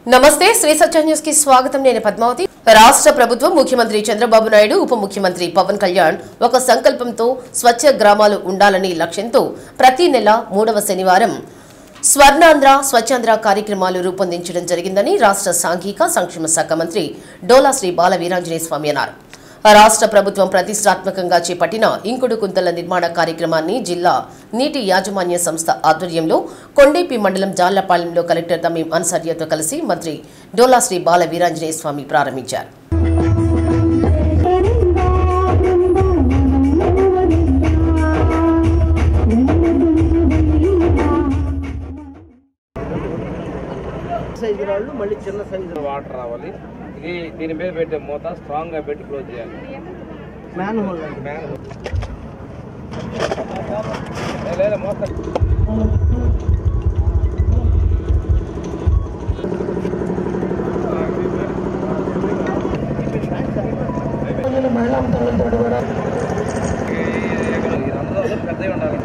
నమస్తే శ్రీ సత్య న్యూస్ కి స్వాగతం। నేను పద్మావతి। రాష్ట్ర ప్రభుత్వం ముఖ్యమంత్రి చంద్రబాబు నాయుడు ఉప ముఖ్యమంత్రి పవన్ కళ్యాణ్ ఒక సంకల్పంతో స్వచ్ఛ గ్రామాలు ఉండాలని లక్ష్యంతో ప్రతి నెల 3వ శనివారం స్వర్ణాంధ్ర స్వచ్ఛాంధ్ర కార్యక్రమాలు రూపొందించడం జరిగిందని రాష్ట్ర సాంఘిక సంక్షేమ శాఖ మంత్రి డోలా శ్రీ బాల వీరాంజనేయ స్వామి అన్నారు। రాష్ట్ర ప్రభుత్వం ప్రతిష్టాత్మకంగా చేపట్టిన ఇంకుడు గుంతల నిర్మాణ కార్యక్రమాన్ని జిల్లా నీటి యాజమాన్య సంస్థ ఆధ్వర్యంలో కొండేపి మండలం జాళ్లపాలెంలో కలెక్టర్ తమీం అన్సారియాతో కలిసి మంత్రి డోలా శ్రీ బాల వీరాంజనేయ స్వామి ప్రారంభించారు। సైజు రాళ్ళు మళ్ళీ చిన్న సైజు వాటర్ రావాలి। ఇది దీని మీద పెట్టే మూత స్ట్రాంగ్ గా పెట్టి క్లోజ్ చేయాలి। మ్యాన్ హోల్ లేదా మూత పెద్దవి ఉండాలి।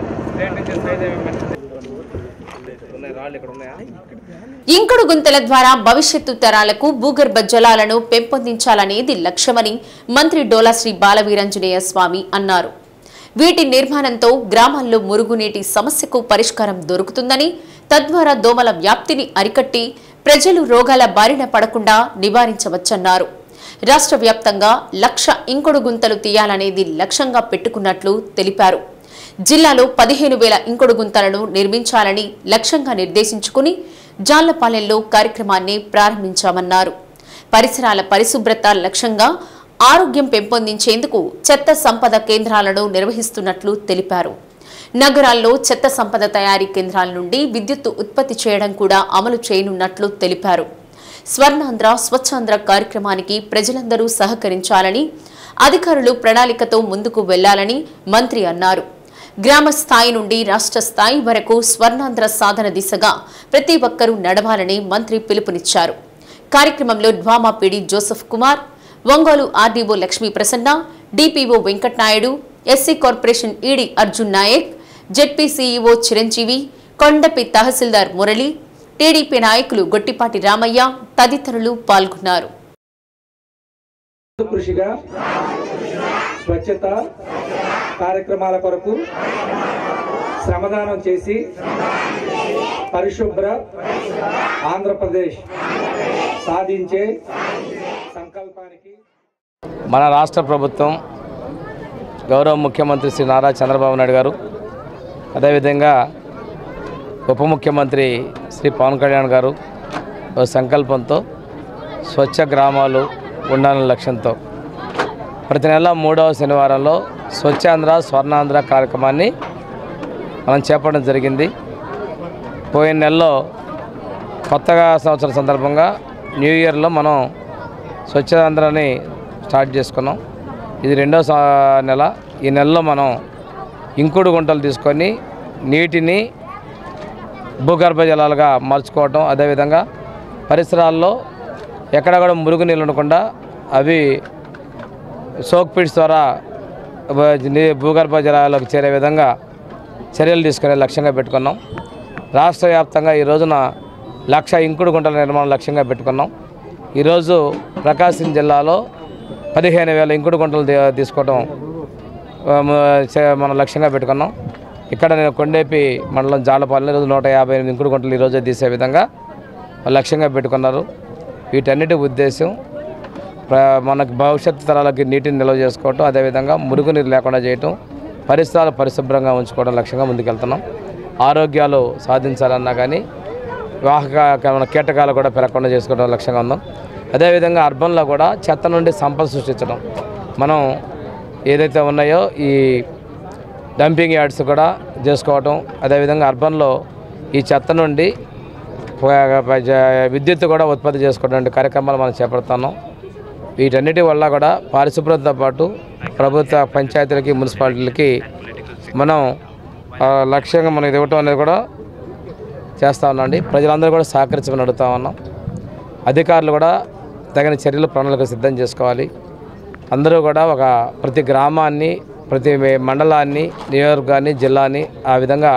ఇంకుడు గుంతల ద్వారా భవిష్యత్తు తరాలకు భూగర్భ జలాలను పెంపొందించాలనేది లక్ష్యమని మంత్రి డోలా శ్రీ బాల వీరాంజనేయ స్వామి అన్నారు। వీటి నిర్మాణంతో గ్రామాల్లో మురుగునీటి సమస్యకు పరిష్కారం దొరుకుతుందని, తద్వారా దోమల వ్యాప్తిని అరికట్టి ప్రజలు రోగాల బారిన పడకుండా నివారించవచ్చన్నారు। రాష్ట్ర వ్యాప్తంగా 1,00,000 ఇంకుడు గుంతలు తీయాలనేది లక్ష్యంగా పెట్టుకున్నట్లు తెలిపారు। జిల్లాలో 15,000 ఇంకుడు గుంతలను నిర్మించాలని లక్ష్యంగా నిర్దేశించుకుని జాళ్లపాలెంలో కార్యక్రమాన్ని ప్రారంభించామన్నారు। పరిసరాల పరిశుభ్రత లక్ష్యంగా ఆరోగ్యం పెంపొందించేందుకు చెత్త సంపద కేంద్రాలను నిర్వహిస్తున్నట్లు తెలిపారు। నగరాల్లో చెత్త సంపద తయారీ కేంద్రాల నుండి విద్యుత్తు ఉత్పత్తి చేయడం కూడా అమలు చేయనున్నట్లు తెలిపారు। స్వర్ణాంధ్ర స్వచ్ఛాంధ్ర కార్యక్రమానికి ప్రజలందరూ సహకరించాలని, అధికారులు ప్రణాళికతో ముందుకు వెళ్లాలని మంత్రి అన్నారు। గ్రామ స్థాయి నుండి రాష్ట్ర స్థాయి వరకు స్వర్ణాంధ్ర సాధన దిశగా ప్రతి ఒక్కరూ నడవాలని మంత్రి పిలుపునిచ్చారు। కార్యక్రమంలో DWAMA PD Joseph Kumar, Ongole RDO Lakshmi Prasanna, DPO Venkatanaidu, SC corporation ED Arjun Naik, ZP CEO Chiranjeevi, Kondapi tahsildar Murali, TDP నాయకులు గొట్టిపాటి రామయ్య తదితరులు పాల్గొన్నారు। స్వచ్ఛత కార్యక్రమాల కొరకు శ్రమదానం చేసి పరిశుభ్ర ఆంధ్రప్రదేశ్ సాధించే సంకల్పానికి మన రాష్ట్ర ప్రభుత్వం గౌరవ ముఖ్యమంత్రి శ్రీ నారా చంద్రబాబు నాయుడు గారు, అదేవిధంగా ఉప ముఖ్యమంత్రి శ్రీ పవన్ కళ్యాణ్ గారు సంకల్పంతో స్వచ్ఛ గ్రామాలు ఉండాలనే లక్ష్యంతో ప్రతి నెల 3వ శనివారంలో స్వచ్ఛాంధ్ర స్వర్ణాంధ్ర కార్యక్రమాన్ని మనం చేపట్టడం జరిగింది। పోయిన నెలలో కొత్తగా సంవత్సరం సందర్భంగా న్యూ ఇయర్లో మనం స్వచ్ఛాంధ్రని స్టార్ట్ చేసుకున్నాం। ఇది 2వ నెల। ఈ నెలలో మనం ఇంకుడు గుంటలు తీసుకొని నీటిని భూగర్భ జలాలుగా మార్చుకోవటం, అదేవిధంగా పరిసరాల్లో ఎక్కడ కూడా మురుగు నీళ్ళు ఉండకుండా అవి సోక్ పిట్స్ ద్వారా భూగర్భ జలాలకు చేరే విధంగా చర్యలు తీసుకునే లక్ష్యంగా పెట్టుకున్నాం। రాష్ట్ర వ్యాప్తంగా ఈ రోజున 1,00,000 ఇంకుడు గుంటల నిర్మాణం లక్ష్యంగా పెట్టుకున్నాం। ఈరోజు ప్రకాశం జిల్లాలో 15,000 ఇంకుడు గుంటలు తీసుకోవడం మనం లక్ష్యంగా పెట్టుకున్నాం। ఇక్కడ నేను కొండేపి మండలం జాళ్లపాలెం ఈరోజు 158 ఇంకుడు గుంటలు ఈరోజే తీసే విధంగా లక్ష్యంగా పెట్టుకున్నారు। వీటన్నిటి ఉద్దేశం మనకు భవిష్యత్తు తరాలకి నీటిని నిల్వ చేసుకోవటం, అదేవిధంగా మురుగునీరు లేకుండా చేయటం, పరిసరాలు పరిశుభ్రంగా ఉంచుకోవడం లక్ష్యంగా ముందుకెళ్తున్నాం। ఆరోగ్యాలు సాధించాలన్నా కానీ వాహక కీటకాలు కూడా పెరగకుండా చేసుకోవడం లక్ష్యంగా ఉన్నాం। అదేవిధంగా అర్బన్లో కూడా చెత్త నుండి సంపద సృష్టించడం, మనం ఏదైతే ఉన్నాయో ఈ డంపింగ్ యార్డ్స్ కూడా చేసుకోవటం, అదేవిధంగా అర్బన్లో ఈ చెత్త నుండి విద్యుత్ కూడా ఉత్పత్తి చేసుకోవడం కార్యక్రమాలు మనం చేపడుతున్నాం। వీటన్నిటి వల్ల కూడా పారిశుభ్రతతో పాటు ప్రభుత్వ పంచాయతీలకి మున్సిపాలిటీలకి మనం లక్ష్యంగా మనం ఇది ఇవ్వటం అనేది కూడా చేస్తూ ఉన్నాండి। ప్రజలందరూ కూడా సహకరించమని అడుగుతూ ఉన్నాం। అధికారులు కూడా తగిన చర్యలు ప్రణాళిక సిద్ధం చేసుకోవాలి। అందరూ కూడా ప్రతి గ్రామాన్ని, ప్రతి మండలాన్ని, నియోజకవర్గాన్ని, జిల్లాని ఆ విధంగా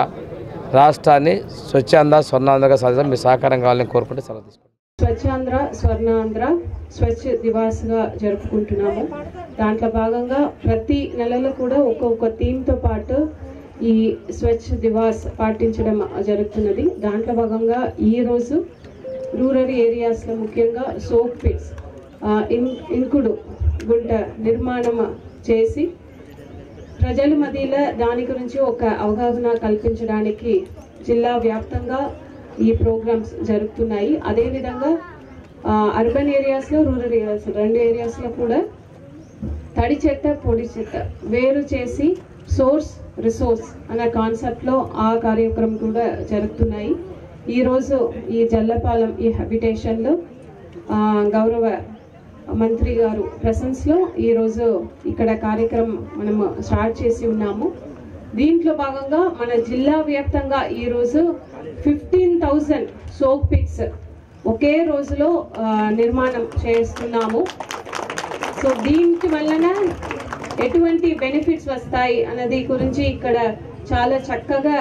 రాష్ట్రాన్ని స్వచ్ఛంద స్వర్ణాంధ్రగా సాధించడం మీ సహకారం కావాలని కోరుకుంటే సెలవు తీసుకుంటాం। స్వచ్ఛాంధ్ర స్వర్ణాంధ్ర స్వచ్ఛ దివాస్గా జరుపుకుంటున్నాము. దాంట్లో భాగంగా ప్రతి నెలలో కూడా ఒక్కొక్క థీమ్తో పాటు ఈ స్వచ్ఛ దివాస్ పాటించడం జరుగుతున్నది. దాంట్లో భాగంగా ఈరోజు రూరల్ ఏరియాస్లో ముఖ్యంగా సోప్ పిట్స్ ఇంకుడు గుంట నిర్మాణం చేసి ప్రజల మధ్యలో దాని గురించి ఒక అవగాహన కల్పించడానికి జిల్లా వ్యాప్తంగా ఈ ప్రోగ్రామ్స్ జరుగుతున్నాయి. అదేవిధంగా అర్బన్ ఏరియాస్లో రూరల్ ఏరియాస్ రెండు ఏరియాస్లో కూడా తడి చెత్త పొడి చెత్త వేరు చేసి సోర్స్ రిసోర్స్ అనే కాన్సెప్ట్లో ఆ కార్యక్రమం కూడా జరుగుతున్నాయి. ఈరోజు ఈ జల్లపాలెం ఈ హ్యాబిటేషన్లో గౌరవ మంత్రి గారు ప్రెసెన్స్లో ఈరోజు ఇక్కడ కార్యక్రమం మనము స్టార్ట్ చేసి ఉన్నాము. దీంట్లో భాగంగా మన జిల్లా వ్యాప్తంగా ఈరోజు 15,000 సోప్ పిట్స్ ఒకే రోజులో నిర్మాణం చేస్తున్నాము. సో దీనికి వలన ఎటువంటి బెనిఫిట్స్ వస్తాయి అన్నది గురించి ఇక్కడ చాలా చక్కగా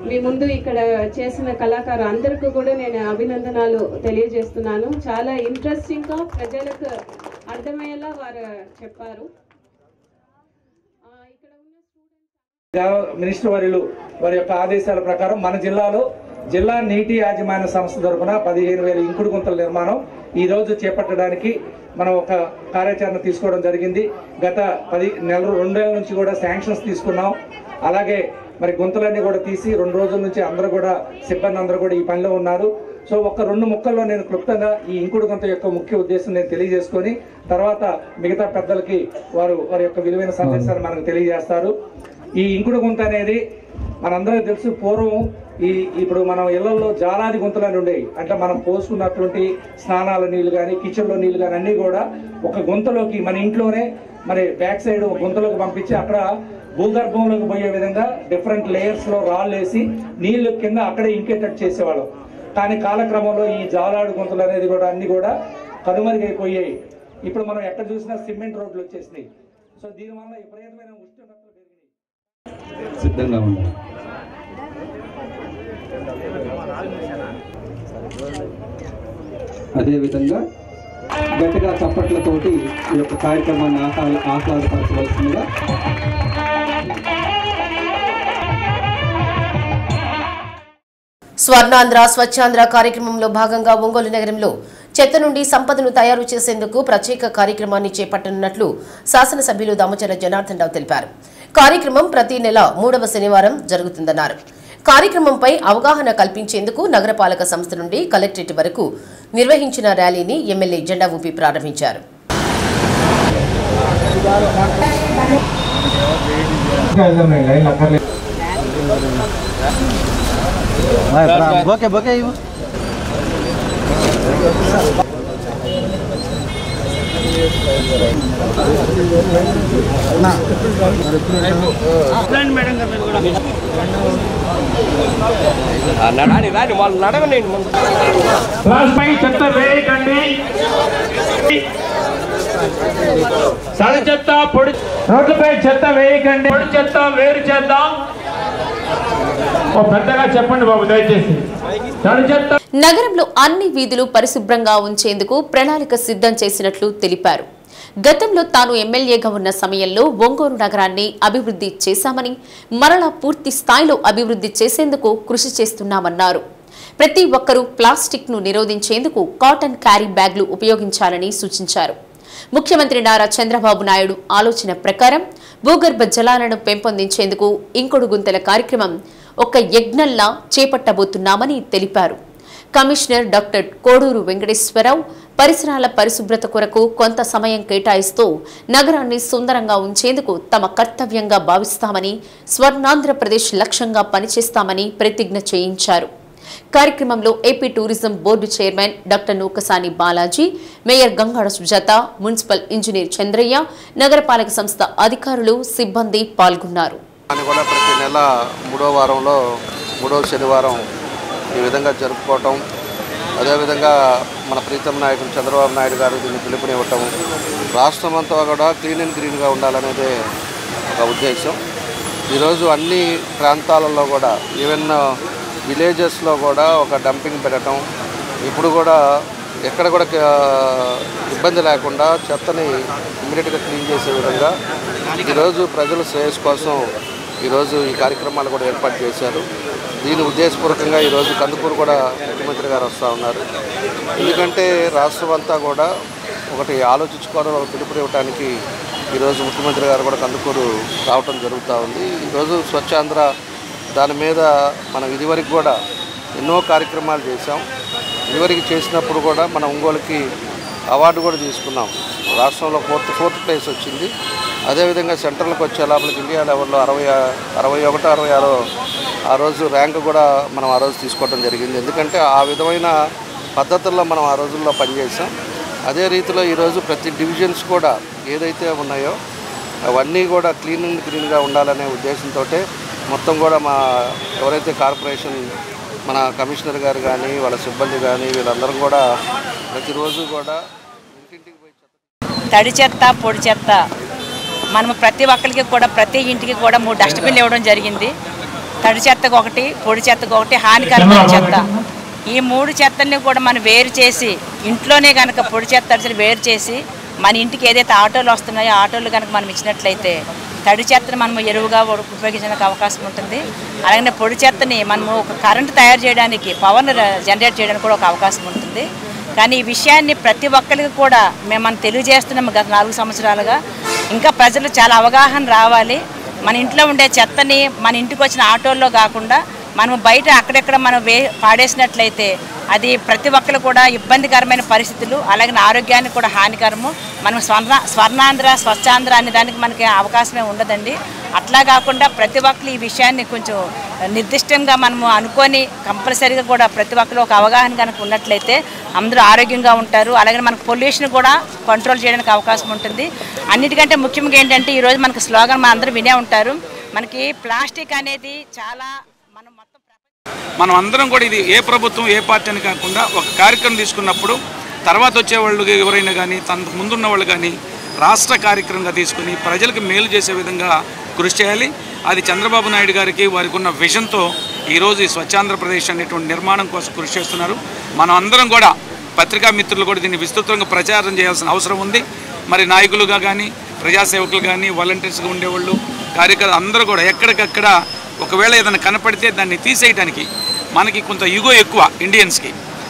మీ ముందు ఇక్కడ చేసిన కళాకారు అందరికీ కూడా నేను అభినందనలు తెలియజేస్తున్నాను. చాలా ఇంట్రెస్టింగ్గా ప్రజలకు అర్థమయ్యేలా వారు చెప్పారు. మినిస్టర్ వర్యులు వారి యొక్క ఆదేశాల ప్రకారం మన జిల్లాలో జిల్లా నీటి యాజమాన్య సంస్థ తరఫున 15,000 ఇంకుడు గుంతల నిర్మాణం ఈ రోజు చేపట్టడానికి మనం ఒక కార్యాచరణ తీసుకోవడం జరిగింది. గత 2 నెలల నుంచి కూడా శాంక్షన్స్ తీసుకున్నాం. అలాగే మరి గుంతలన్నీ కూడా తీసి 2 రోజుల నుంచి అందరూ కూడా సిబ్బంది అందరూ కూడా ఈ పనిలో ఉన్నారు. సో ఒక 2 ముక్కల్లో నేను క్లుప్తంగా ఈ ఇంకుడు గుంత యొక్క ముఖ్య ఉద్దేశం నేను తెలియజేసుకొని తర్వాత మిగతా పెద్దలకి వారి యొక్క విలువైన సందేశాన్ని మనకు తెలియజేస్తారు. ఈ ఇంకుడు గుంత అనేది మనందరికీ తెలుసు. పూర్వం ఇప్పుడు మనం ఇళ్లలో జాలాది గుంతలని ఉండేవి. అంటే మనం పోసుకున్నటువంటి స్నానాల నీళ్లు కానీ కిచెన్లో నీళ్లు కానీ అన్నీ కూడా ఒక గుంతలోకి మన ఇంట్లోనే మరి బ్యాక్ సైడ్ ఒక గుంతలోకి పంపించి అక్కడ భూగర్భంలోకి పోయే విధంగా డిఫరెంట్ లేయర్స్లో రాళ్ళు వేసి నీళ్లు కింద అక్కడే ఇంకేటట్టు చేసేవాళ్ళం. కానీ కాలక్రమంలో ఈ జాలాడు గుంతలు అనేది కూడా అన్ని కూడా కనుమరుగైపోయాయి. ఇప్పుడు మనం ఎక్కడ చూసినా సిమెంట్ రోడ్లు వచ్చేసినాయి. సో దీనివల్ల విపరీతమైన ఉష్ణోగ్రతలు పెరిగినాయి. సిద్ధంగా ఉండాలి. అదేవిధంగా గట్టిగా చప్పట్లతోటి ఈ యొక్క కార్యక్రమాన్ని ఆహ్లాదపరచవలసిందిగా స్వర్ణాంధ్ర స్వచ్ఛాంధ్ర కార్యక్రమంలో భాగంగా ఒంగోలు నగరంలో చెత్త నుండి సంపదను తయారు చేసేందుకు ప్రత్యేక కార్యక్రమాన్ని చేపట్టనున్నట్లు శాసనసభ్యులు దామచర్ల జనార్దన్ రావు తెలిపారు. కార్యక్రమం ప్రతి నెల 3వ శనివారం జరుగుతుందన్నారు. కార్యక్రమంపై అవగాహన కల్పించేందుకు నగరపాలక సంస్థ నుండి కలెక్టరేట్ వరకు నిర్వహించిన ర్యాలీని ఎమ్మెల్యే జెండా ఊపి ప్రారంభించారు. చెత్త వేయకండి, తడి చెత్త పొడి రోడ్లపై చెత్త వేయకండి, పొడి చెత్త వేరు చేద్దాం. పెద్దగా చెప్పండి బాబు దయచేసి. తడి చెత్త నగరంలో అన్ని వీధులు పరిశుభ్రంగా ఉంచేందుకు ప్రణాళిక సిద్ధం చేసినట్లు తెలిపారు. గతంలో తాను ఎమ్మెల్యేగా ఉన్న సమయంలో ఒంగోలు నగరాన్ని అభివృద్ధి చేశామని మరలా పూర్తి స్థాయిలో అభివృద్ధి చేసేందుకు కృషి చేస్తున్నామన్నారు. ప్రతి ఒక్కరూ ప్లాస్టిక్ ను నిరోధించేందుకు కాటన్ క్యారీ బ్యాగ్లు ఉపయోగించాలని సూచించారు. ముఖ్యమంత్రి నారా చంద్రబాబు నాయుడు ఆలోచన ప్రకారం భూగర్భ జలాలను పెంపొందించేందుకు ఇంకుడు గుంతల కార్యక్రమం ఒక యజ్ఞంలా చేపట్టబోతున్నామని తెలిపారు. కమిషనర్ డాక్టర్ కోడూరు వెంకటేశ్వరరావు పరిసరాల పరిశుభ్రత కొరకు కొంత సమయం కేటాయిస్తూ నగరాన్ని సుందరంగా ఉంచేందుకు తమ కర్తవ్యంగా భావిస్తామని, స్వర్ణాంధ్రప్రదేశ్ లక్ష్యంగా పనిచేస్తామని ప్రతిజ్ఞ చేయించారు. కార్యక్రమంలో AP tourism board chairman doctor Nookasani Balaji, mayor Gangada Sujatha, municipal engineer Chandraiah, నగరపాలక సంస్థ అధికారులు, సిబ్బంది పాల్గొన్నారు. ప్రతి నెల 3వ వారంలో 3వ శనివారం ఈ విధంగా జరుపుకోవటం, అదేవిధంగా మన ప్రీతం నాయకుడు చంద్రబాబు నాయుడు గారు దీన్ని పిలుపునివ్వటం, రాష్ట్రం అంతా కూడా క్లీన్ అండ్ గ్రీన్గా ఉండాలనేదే ఒక ఉద్దేశం. ఈరోజు అన్ని ప్రాంతాలలో కూడా ఈవెన్ విలేజెస్లో కూడా ఒక డంపింగ్ పెట్టడం, ఇప్పుడు కూడా ఎక్కడ కూడా ఇబ్బంది లేకుండా చెత్తని ఇమ్మీడియట్గా క్లీన్ చేసే విధంగా ఈరోజు ప్రజల శ్రేయస్సు కోసం ఈరోజు ఈ కార్యక్రమాలు కూడా ఏర్పాటు చేశారు. దీని ఉద్దేశపూర్వకంగా ఈరోజు కందుకూరు కూడా ముఖ్యమంత్రి గారు వస్తూ ఉన్నారు. ఎందుకంటే రాష్ట్రం అంతా కూడా ఒకటి ఆలోచించుకోవడం, ఒక పిలుపునివ్వడానికి ఈరోజు ముఖ్యమంత్రి గారు కూడా కందుకూరు రావటం జరుగుతూ ఉంది. ఈరోజు స్వచ్ఛాంధ్ర దాని మీద మనం ఇదివరకు కూడా ఎన్నో కార్యక్రమాలు చేశాం. ఇదివరకు చేసినప్పుడు కూడా మన ఒంగోలుకి అవార్డు కూడా తీసుకున్నాం. రాష్ట్రంలో ఫోర్త్ ప్లేస్ వచ్చింది. అదేవిధంగా సెంట్రల్కి వచ్చే లోపలికి ఇండియా లెవెల్లో 61, 66 ఆ రోజు ర్యాంకు కూడా మనం ఆ రోజు తీసుకోవడం జరిగింది. ఎందుకంటే ఆ విధమైన పద్ధతుల్లో మనం ఆ రోజుల్లో పనిచేసాం. అదే రీతిలో ఈరోజు ప్రతి డివిజన్స్ కూడా ఏదైతే ఉన్నాయో అవన్నీ కూడా క్లీన్గా ఉండాలనే ఉద్దేశంతో మొత్తం కూడా మా ఎవరైతే కార్పొరేషన్ మన కమిషనర్ గారు కానీ వాళ్ళ సిబ్బంది కానీ వీళ్ళందరూ కూడా ప్రతిరోజు కూడా ఇంటింటికి పోయి తడి చెత్త పొడి చెత్త మనం ప్రతి ఒక్కరికి కూడా ప్రతి ఇంటికి కూడా 3 డస్ట్బిన్లు ఇవ్వడం జరిగింది. తడి చెత్తకు ఒకటి, పొడి చెత్తకు ఒకటి, హానికరమైన చెత్త. ఈ 3 చెత్తని కూడా మనం వేరు చేసి ఇంట్లోనే కనుక పొడి చెత్త తడిచెత్త వేరు చేసి మన ఇంటికి ఏదైతే ఆటోలు వస్తున్నాయో ఆటోలు కనుక మనం ఇచ్చినట్లయితే తడి చెత్తని మనం ఎరువుగా ఉపయోగించడానికి అవకాశం ఉంటుంది. అలాగే పొడి చెత్తని మనము ఒక కరెంటు తయారు చేయడానికి, పవర్ జనరేట్ చేయడానికి కూడా ఒక అవకాశం ఉంటుంది. కానీ ఈ విషయాన్ని ప్రతి ఒక్కరికి కూడా మనం తెలియజేస్తున్నాము గత 4 సంవత్సరాలుగా. ఇంకా ప్రజలు చాలా అవగాహన రావాలి. మన ఇంట్లో ఉండే చెత్తని మన ఇంటికి వచ్చిన ఆటోల్లో కాకుండా మనం బయట అక్కడెక్కడ మనం పాడేసినట్లయితే అది ప్రతి ఒక్కరు కూడా ఇబ్బందికరమైన పరిస్థితులు, అలాగే ఆరోగ్యానికి కూడా హానికరము. మనం స్వర్ణాంధ్ర స్వచ్ఛాంధ్ర అనే దానికి మనకి అవకాశమే ఉండదండి. అట్లా కాకుండా ప్రతి ఒక్కరు ఈ విషయాన్ని కొంచెం నిర్దిష్టంగా మనము అనుకొని కంపల్సరీగా కూడా ప్రతి ఒక్కరు ఒక అవగాహన కనుక ఉన్నట్లయితే అందరూ ఆరోగ్యంగా ఉంటారు. అలాగే మనకు పొల్యూషన్ కూడా కంట్రోల్ చేయడానికి అవకాశం ఉంటుంది. అన్నిటికంటే ముఖ్యంగా ఏంటంటే ఈరోజు మనకు స్లోగన్ మన అందరూ వినే ఉంటారు, మనకి ప్లాస్టిక్ అనేది చాలా మనం అందరం కూడా ఇది ఏ ప్రభుత్వం ఏ పార్టీ అని కాకుండా ఒక కార్యక్రమం తీసుకున్నప్పుడు తర్వాత వచ్చేవాళ్ళు ఎవరైనా కానీ తనకు ముందున్న వాళ్ళు కానీ రాష్ట్ర కార్యక్రమంగా తీసుకుని ప్రజలకు మేలు చేసే విధంగా కృషి చేయాలి. అది చంద్రబాబు నాయుడు గారికి వారికి ఉన్న విజన్తో ఈరోజు ఈ స్వచ్ఛాంధ్రప్రదేశ్ అనేటువంటి నిర్మాణం కోసం కృషి చేస్తున్నారు. మనం అందరం కూడా పత్రికా మిత్రులు కూడా దీన్ని విస్తృతంగా ప్రచారం చేయాల్సిన అవసరం ఉంది. మరి నాయకులుగా కానీ ప్రజాసేవకులు కానీ వాలంటీర్స్గా ఉండేవాళ్ళు కార్యకర్తలు అందరూ కూడా ఎక్కడికక్కడ ఒకవేళ ఏదైనా కనపడితే దాన్ని తీసేయడానికి మనకి కొంత యుగో ఎక్కువ ఇండియన్స్కి.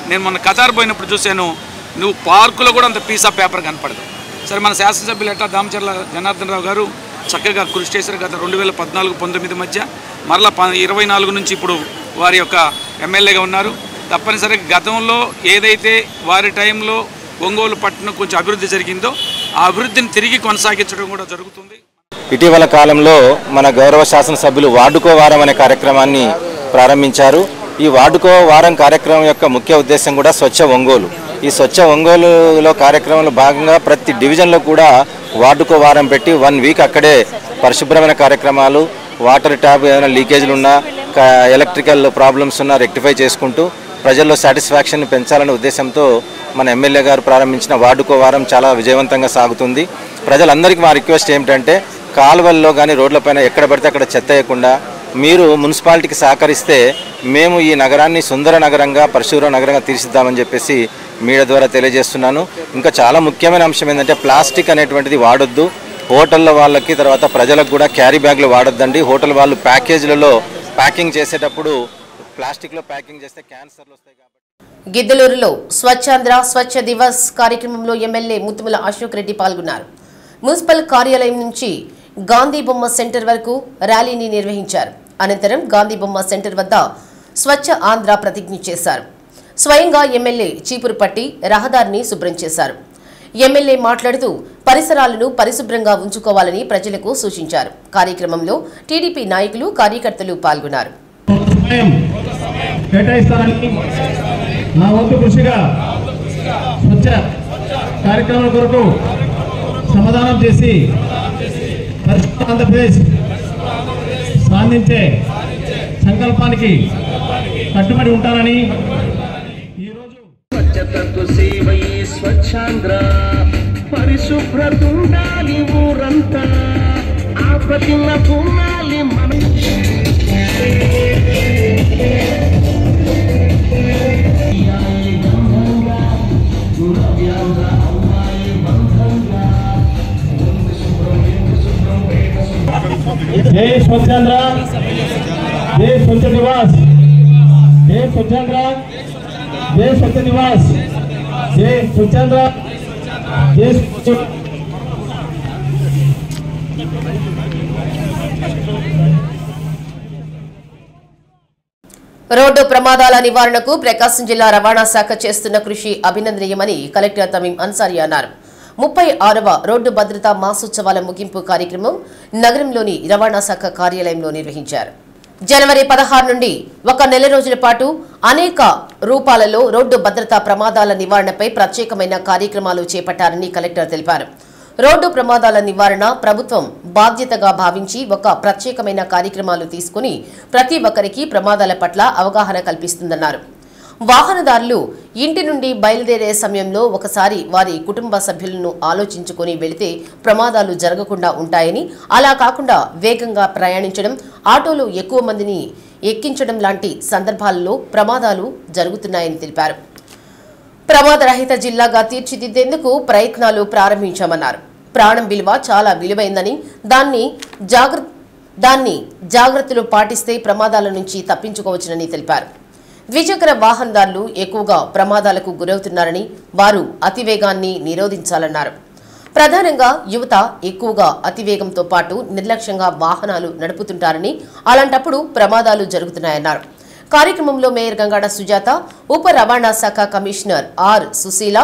నేను మొన్న ఖతార్ పోయినప్పుడు చూశాను, నువ్వు పార్కులో కూడా అంత పీస్ ఆఫ్ పేపర్ కనపడదు. సరే మన శాసనసభ్యులు ఎట్లా దామచర్ల జనార్దన్ రావు గారు చక్కగా కృషి చేశారు. గత 2014-19 మధ్య మరలా 24 నుంచి ఇప్పుడు వారి యొక్క ఎమ్మెల్యేగా ఉన్నారు. తప్పనిసరిగా గతంలో ఏదైతే వారి టైంలో ఒంగోలు పట్టణం కొంచెం అభివృద్ధి జరిగిందో ఆ అభివృద్ధిని తిరిగి కొనసాగించడం కూడా జరుగుతుంది. ఇటీవల కాలంలో మన గౌరవ శాసనసభ్యులు వార్డుకో వారం అనే కార్యక్రమాన్ని ప్రారంభించారు. ఈ వార్డుకో వారం కార్యక్రమం యొక్క ముఖ్య ఉద్దేశం కూడా స్వచ్ఛ ఒంగోలు. ఈ స్వచ్ఛ ఒంగోలులో కార్యక్రమంలో భాగంగా ప్రతి డివిజన్లో కూడా వార్డుకో వారం పెట్టి 1 వీక్ అక్కడే పరిశుభ్రమైన కార్యక్రమాలు, వాటర్ ట్యాప్ ఏమైనా లీకేజీలు ఉన్నా, ఎలక్ట్రికల్ ప్రాబ్లమ్స్ ఉన్నా రెక్టిఫై చేసుకుంటూ ప్రజల్లో సాటిస్ఫాక్షన్ పెంచాలనే ఉద్దేశంతో మన ఎమ్మెల్యే గారు ప్రారంభించిన వార్డుకో వారం చాలా విజయవంతంగా సాగుతుంది. ప్రజలందరికీ మా రిక్వెస్ట్ ఏమిటంటే కాలువల్లో కానీ రోడ్లపైన ఎక్కడ పడితే అక్కడ చెత్త వేయకుండా మీరు మున్సిపాలిటీకి సహకరిస్తే మేము ఈ నగరాన్ని సుందర నగరంగా, పరిశుభ్ర నగరంగా తీర్చిద్దామని చెప్పేసి మీడియా ద్వారా తెలియజేస్తున్నాను. ఇంకా చాలా ముఖ్యమైన అంశం ఏంటంటే ప్లాస్టిక్ అనేటువంటిది వాడొద్దు. హోటళ్ళ వాళ్ళకి తర్వాత ప్రజలకు కూడా క్యారీ బ్యాగ్లు వాడొద్దండి. హోటల్ వాళ్ళు ప్యాకేజీలలో ప్యాకింగ్ చేసేటప్పుడు ప్లాస్టిక్లో ప్యాకింగ్ చేస్తే క్యాన్సర్లు వస్తాయి కాబట్టి. గిద్దలూరులో స్వచ్ఛాంధ్ర స్వచ్ఛ దివస్ కార్యక్రమంలో ఎమ్మెల్యే ముత్తుముల అశోక్ రెడ్డి పాల్గొన్నారు. మున్సిపల్ కార్యాలయం నుంచి గాంధీ బొమ్మ సెంటర్ వరకు ర్యాలీని నిర్వహించారు. అనంతరం గాంధీ బొమ్మ సెంటర్ వద్ద స్వచ్ఛ ఆంధ్ర ప్రతిజ్ఞ చేశారు. స్వయంగా ఎమ్మెల్యే చీపురు పట్టి రహదారిని శుభ్రం చేశారు. ఎమ్మెల్యే మాట్లాడుతూ పరిసరాలను పరిశుభ్రంగా ఉంచుకోవాలని ప్రజలకు సూచించారు. కార్యక్రమంలో టీడీపీ నాయకులు, కార్యకర్తలు పాల్గొన్నారు. నా వంతు కృషిగా స్వచ్ఛ కార్యక్రమాల కొరకు సమాధానం చేసి ఆంధ్రప్రదేశ్ సాధించే సంకల్పానికి కట్టుబడి ఉంటానని ఈరోజు స్వచ్ఛతకు సేవయే స్వచ్ఛాంధ్ర, పరిశుభ్రత ఉండాలి ఊరంతా, ఆపతిన పూనాలి మన జై స్వచ్ఛాంధ్ర, జై స్వచ్ఛ నివాస్, జై స్వచ్ఛాంధ్ర, జై స్వచ్ఛ నివాస్, జై స్వచ్ఛాంధ్ర, జై రోడ్డు ప్రమాదాల నివారణకు ప్రకాశం జిల్లా రవాణా శాఖ చేస్తున్న కృషి అభినందనీయమని కలెక్టర్ తమీం అన్సారీ అన్నారు. 36వ రోడ్డు భద్రతా మాసోత్సవాల ముగింపు కార్యక్రమం నగరంలోని రవాణా శాఖ కార్యాలయంలో నిర్వహించారు. జనవరి 16 నుండి ఒక నెల రోజుల పాటు అనేక రూపాలలో రోడ్డు భద్రతా ప్రమాదాల నివారణపై ప్రత్యేకమైన కార్యక్రమాలు చేపట్టారని కలెక్టర్ తెలిపారు. రోడ్డు ప్రమాదాల నివారణ ప్రభుత్వం బాధ్యతగా భావించి ఒక ప్రత్యేకమైన కార్యక్రమాలు తీసుకుని ప్రతి ఒక్కరికి ప్రమాదాల పట్ల అవగాహన కల్పిస్తుందన్నారు. వాహనదారులు ఇంటి నుండి బయలుదేరే సమయంలో ఒకసారి వారి కుటుంబ సభ్యులను ఆలోచించుకొని వెళితే ప్రమాదాలు జరగకుండా ఉంటాయని, అలా కాకుండా వేగంగా ప్రయాణించడం, ఆటోలో ఎక్కువ మందిని ఎక్కించడం లాంటి సందర్భాలలో ప్రమాదాలు జరుగుతున్నాయని తెలిపారు. ప్రమాదరహిత జిల్లాగా తీర్చిదిద్దేందుకు ప్రయత్నాలు ప్రారంభించామన్నారు. ప్రాణం విలువ చాలా విలువైందని, దాన్ని జాగ్రత్తలు పాటిస్తే ప్రమాదాల నుంచి తప్పించుకోవచ్చునని తెలిపారు. ద్విచక్ర వాహనదారులు ఎక్కువగా ప్రమాదాలకు గురవుతున్నారని, వారు అతివేగాన్ని నిరోధించాలన్నారు. ప్రధానంగా యువత ఎక్కువగా అతివేగంతో పాటు నిర్లక్ష్యంగా వాహనాలు నడుపుతుంటారని, అలాంటప్పుడు ప్రమాదాలు జరుగుతున్నాయన్నారు. కార్యక్రమంలో మేయర్ గంగాడ సుజాత, ఉప రవాణా శాఖ commissioner R Susheela,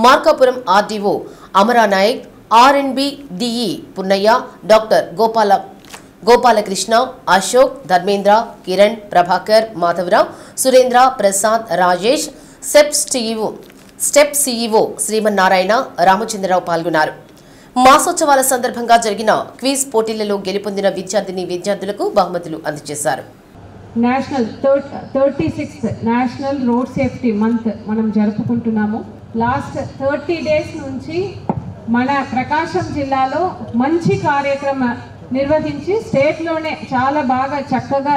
Markapuram RDO Amaranaik, R and B DE Punnaiah, doctor Gopalakrishna, Ashok, Dharmendra, Kiran, Prabhakar, Madhavarao, Surendra, Prasad, Rajesh, STEP CEO Srimannarayana, Ramachandrarao పాల్గొన్నారు. మాసోత్సవాల సందర్భంగా జరిగిన క్విజ్ పోటీలలో గెలుపొందిన విద్యార్థులకు బహుమతులు అందజేశారు. National 36th national road safety month మనం జరుపుకుంటున్నాము. లాస్ట్ 30 డేస్ నుంచి మన ప్రకాశం జిల్లాలో మంచి కార్యక్రమం నిర్వహించి స్టేట్లోనే చాలా బాగా చక్కగా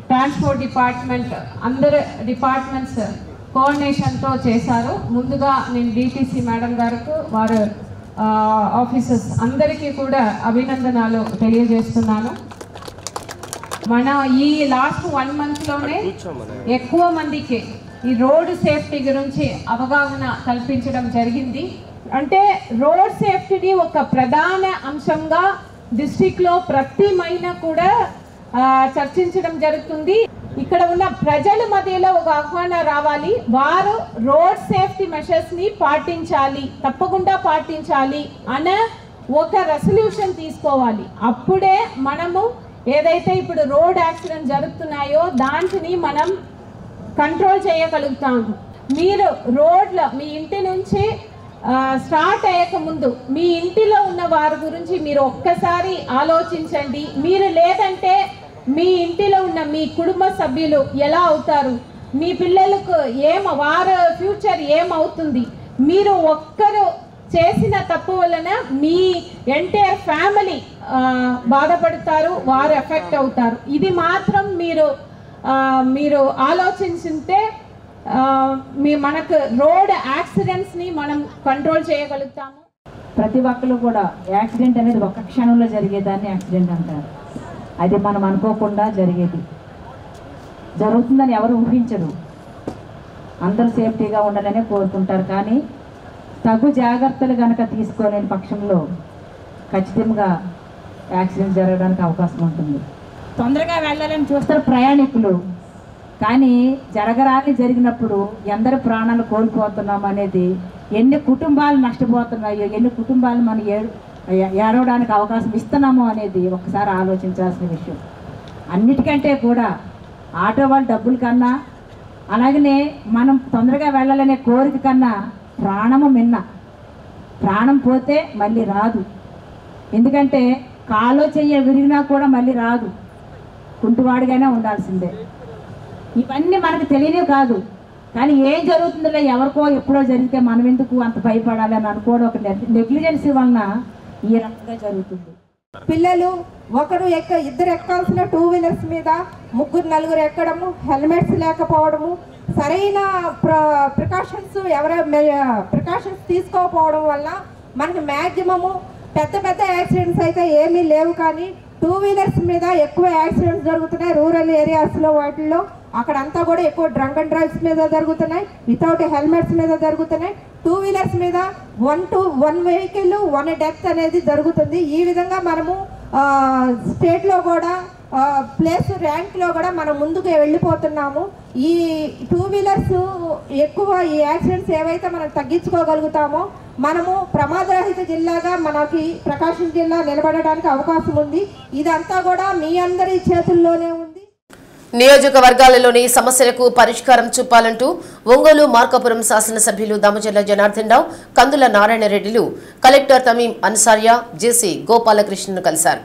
ట్రాన్స్పోర్ట్ డిపార్ట్మెంట్ అందరు డిపార్ట్మెంట్స్ కోఆర్డినేషన్తో చేశారు. ముందుగా నేను డిటిసి మేడం గారికి, వారు ఆఫీసర్స్ అందరికీ కూడా అభినందనలు తెలియజేస్తున్నాను. మన ఈ లాస్ట్ 1 మంత్లోనే ఎక్కువ మందికి ఈ రోడ్ సేఫ్టీ గురించి అవగాహన కల్పించడం జరిగింది. అంటే రోడ్ సేఫ్టీని ఒక ప్రధాన అంశంగా డిస్ట్రిక్ట్లో ప్రతి మహిళ కూడా చర్చించడం జరుగుతుంది. ఇక్కడ ఉన్న ప్రజల మధ్యలో ఒక ఆహ్వానం రావాలి, వారు రోడ్ సేఫ్టీ మెషర్స్ని పాటించాలి, తప్పకుండా పాటించాలి అనే ఒక రెసల్యూషన్ తీసుకోవాలి. అప్పుడే మనము ఏదైతే ఇప్పుడు రోడ్ యాక్సిడెంట్ జరుగుతున్నాయో దాంట్ని మనం కంట్రోల్ చేయగలుగుతాము. మీరు రోడ్లో మీ ఇంటి నుంచి స్టార్ట్ అయ్యక ముందు మీ ఇంటిలో ఉన్న వారి గురించి మీరు ఒక్కసారి ఆలోచించండి. మీరు లేదంటే మీ ఇంటిలో ఉన్న మీ కుటుంబ సభ్యులు ఎలా అవుతారు, మీ పిల్లలకు వారి ఫ్యూచర్ ఏమవుతుంది, మీరు ఒక్కరు చేసిన తప్పు వలన మీ ఎంటైర్ ఫ్యామిలీ బాధపడతారు, వారు ఎఫెక్ట్ అవుతారు. ఇది మాత్రం మీరు ఆలోచించుంటే మనకు రోడ్ యాక్సిడెంట్స్ని మనం కంట్రోల్ చేయగలుగుతాము. ప్రతి ఒక్కరు కూడా యాక్సిడెంట్ అనేది ఒక క్షణంలో జరిగేదాన్ని యాక్సిడెంట్ అంటారు. అది మనం అనుకోకుండా జరుగుతుందని ఎవరు ఊహించరు. అందరూ సేఫ్టీగా ఉండాలనే కోరుకుంటారు. కానీ తగు జాగ్రత్తలు కనుక తీసుకోలేని పక్షంలో ఖచ్చితంగా యాక్సిడెంట్ జరగడానికి అవకాశం ఉంటుంది. తొందరగా వెళ్ళాలని చూస్తారు ప్రయాణికులు, కానీ జరిగినప్పుడు ఎందరి ప్రాణాలు కోల్పోతున్నాం అనేది, ఎన్ని కుటుంబాలు నష్టపోతున్నాయో, ఎన్ని కుటుంబాలు మనం ఏడవడానికి అవకాశం ఇస్తున్నామో అనేది ఒకసారి ఆలోచించాల్సిన విషయం. అన్నిటికంటే కూడా ఆటో వాళ్ళ డబ్బుల కన్నా, అలాగనే మనం తొందరగా వెళ్ళాలనే కోరిక కన్నా ప్రాణము మిన్న. ప్రాణం పోతే మళ్ళీ రాదు. ఎందుకంటే కాలో చెయ్య విరిగినా కూడా మళ్ళీ రాదు, కుంటువాడిగానే ఉండాల్సిందే. ఇవన్నీ మనకు తెలియనివి కాదు. కానీ ఏం జరుగుతుందో ఎవరికో ఎప్పుడో జరిగితే మనం ఎందుకు అంత భయపడాలి అని అనుకోవడం ఒక నెగ్లిజెన్సీ వలన ఈ రకంగా జరుగుతుంది. పిల్లలు ఇద్దరు ఎక్కాల్సిన 2 వీలర్స్ మీద 3-4 ఎక్కడము, హెల్మెట్స్ లేకపోవడము, సరైన ప్రికాషన్స్ తీసుకోకపోవడం వల్ల మనకి మ్యాక్సిమము పెద్ద యాక్సిడెంట్స్ అయితే ఏమీ లేవు. కానీ టూ వీలర్స్ మీద ఎక్కువ యాక్సిడెంట్స్ జరుగుతున్నాయి రూరల్ ఏరియాస్లో. వాటిల్లో అక్కడంతా కూడా ఎక్కువ డ్రంక్ అండ్ డ్రైవ్స్ మీద జరుగుతున్నాయి, వితౌట్ హెల్మెట్స్ మీద జరుగుతున్నాయి. టూ వీలర్స్ మీద 1 వెహికల్ 1 డెత్ అనేది జరుగుతుంది. ఈ విధంగా మనము స్టేట్లో కూడా ప్లేస్ ర్యాంక్లో కూడా మనం ముందుకు వెళ్ళిపోతున్నాము. ఈ టూ వీలర్స్ ఎక్కువ ఈ యాక్సిడెంట్స్ ఏవైతే మనం తగ్గించుకోగలుగుతామో మనము ప్రమాదరహిత జిల్లాగా మనకి ప్రకాశం జిల్లా నిలబడడానికి అవకాశం ఉంది. ఇదంతా కూడా మీ అందరి చేతుల్లోనే ఉంది. నియోజకవర్గాలలోని సమస్యలకు పరిష్కారం చూపాలంటూ ఒంగోలు మార్కాపురం శాసనసభ్యులు దామచర్ల జనార్దన్ రావు, కందుల నారాయణ రెడ్డిలు కలెక్టర్ తమీం అన్సారియా, జేసీ గోపాలకృష్ణను కలిశారు.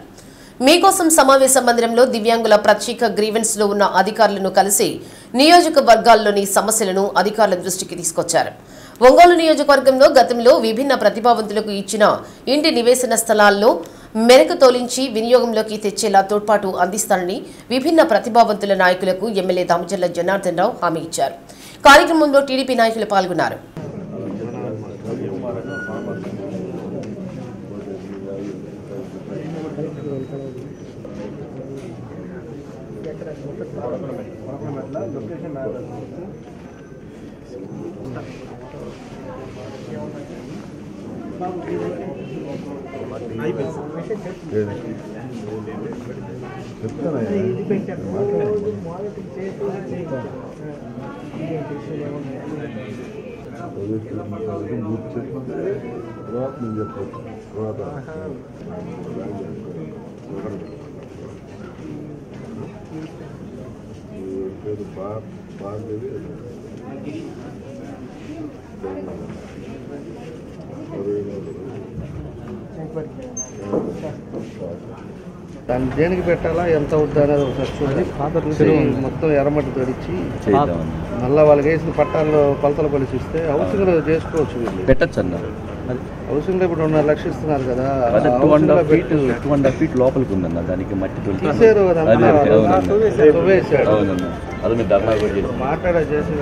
మీకోసం సమావేశ మందిరంలో దివ్యాంగుల ప్రత్యేక గ్రీవెన్స్ లో ఉన్న అధికారులను కలిసి నియోజకవర్గాల్లోని సమస్యలను అధికారుల దృష్టికి తీసుకొచ్చారు. ఒంగోలు నియోజకవర్గంలో గతంలో విభిన్న ప్రతిభావంతులకు ఇచ్చిన ఇంటి నివేశన స్థలాల్లో మెరకు తోలించి వినియోగంలోకి తెచ్చేలా తోడ్పాటు అందిస్తానని విభిన్న ప్రతిభావంతుల నాయకులకు ఎమ్మెల్యే దామచర్ల జనార్దన్ రావు హామీ ఇచ్చారు. కార్యక్రమంలో టీడీపీ నాయకులు పాల్గొన్నారు. దాన్ని దేనికి పెట్టాలా, ఎంత అవుద్దా అనేది ఒకసారి చూడాలి. మొత్తం ఎర్రమట్టి తడిచి మళ్ళీ వాళ్ళకి వేసిన పట్టాల్లో కొలతలు కొలిసి ఇస్తే హౌసింగ్ చేసుకోవచ్చు. పెట్టచ్చు అన్నారు. హౌసింగ్ లో ఇప్పుడు 2.5 లక్షలు ఇస్తున్నారు కదా, 2.5 ఫీట్ లోపలికి ఉందన్న. దానికి మట్టి తీసారు మాట్లాడే చేసి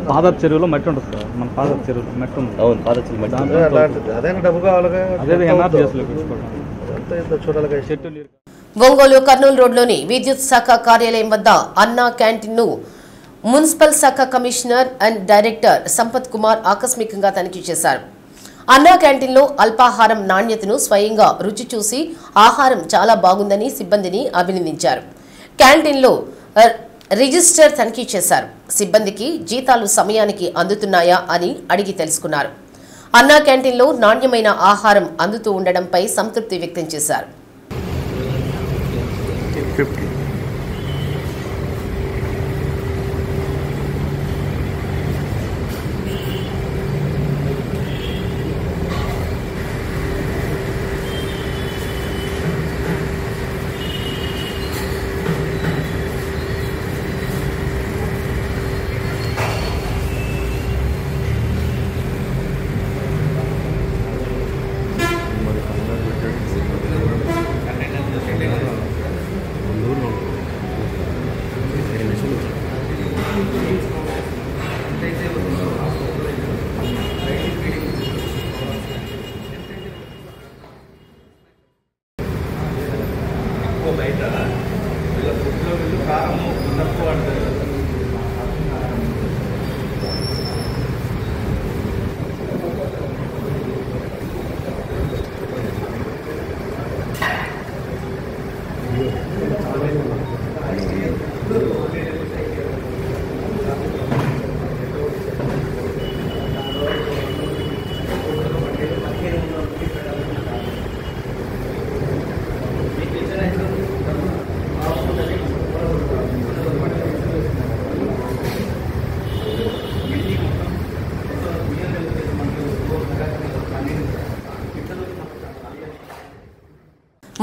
పాదర్ చెరువులో మట్టి ఉంటుంది సార్. మన పాదర్ చెరువులో మట్టి ఉంది. అవును, పాదర్ చెరువు మట్టి. అదైనా డబ్బు కావాలిగా, చూడాలి. ఒంగోలు కర్నూలు రోడ్లోని విద్యుత్ శాఖ కార్యాలయం వద్ద అన్నా క్యాంటీన్ ను మున్సిపల్ శాఖ commissioner and director Sampath Kumar ఆకస్మికంగా తనిఖీ చేశారు. అన్నా క్యాంటీన్లో అల్పాహారం నాణ్యతను స్వయంగా రుచి చూసి ఆహారం చాలా బాగుందని సిబ్బందిని అభినందించారు. క్యాంటీన్లో రిజిస్టర్ తనిఖీ చేశారు. సిబ్బందికి జీతాలు సమయానికి అందుతున్నాయా అని అడిగి తెలుసుకున్నారు. అన్నా క్యాంటీన్లో నాణ్యమైన ఆహారం అందుతూ ఉండడంపై సంతృప్తి వ్యక్తం చేశారు.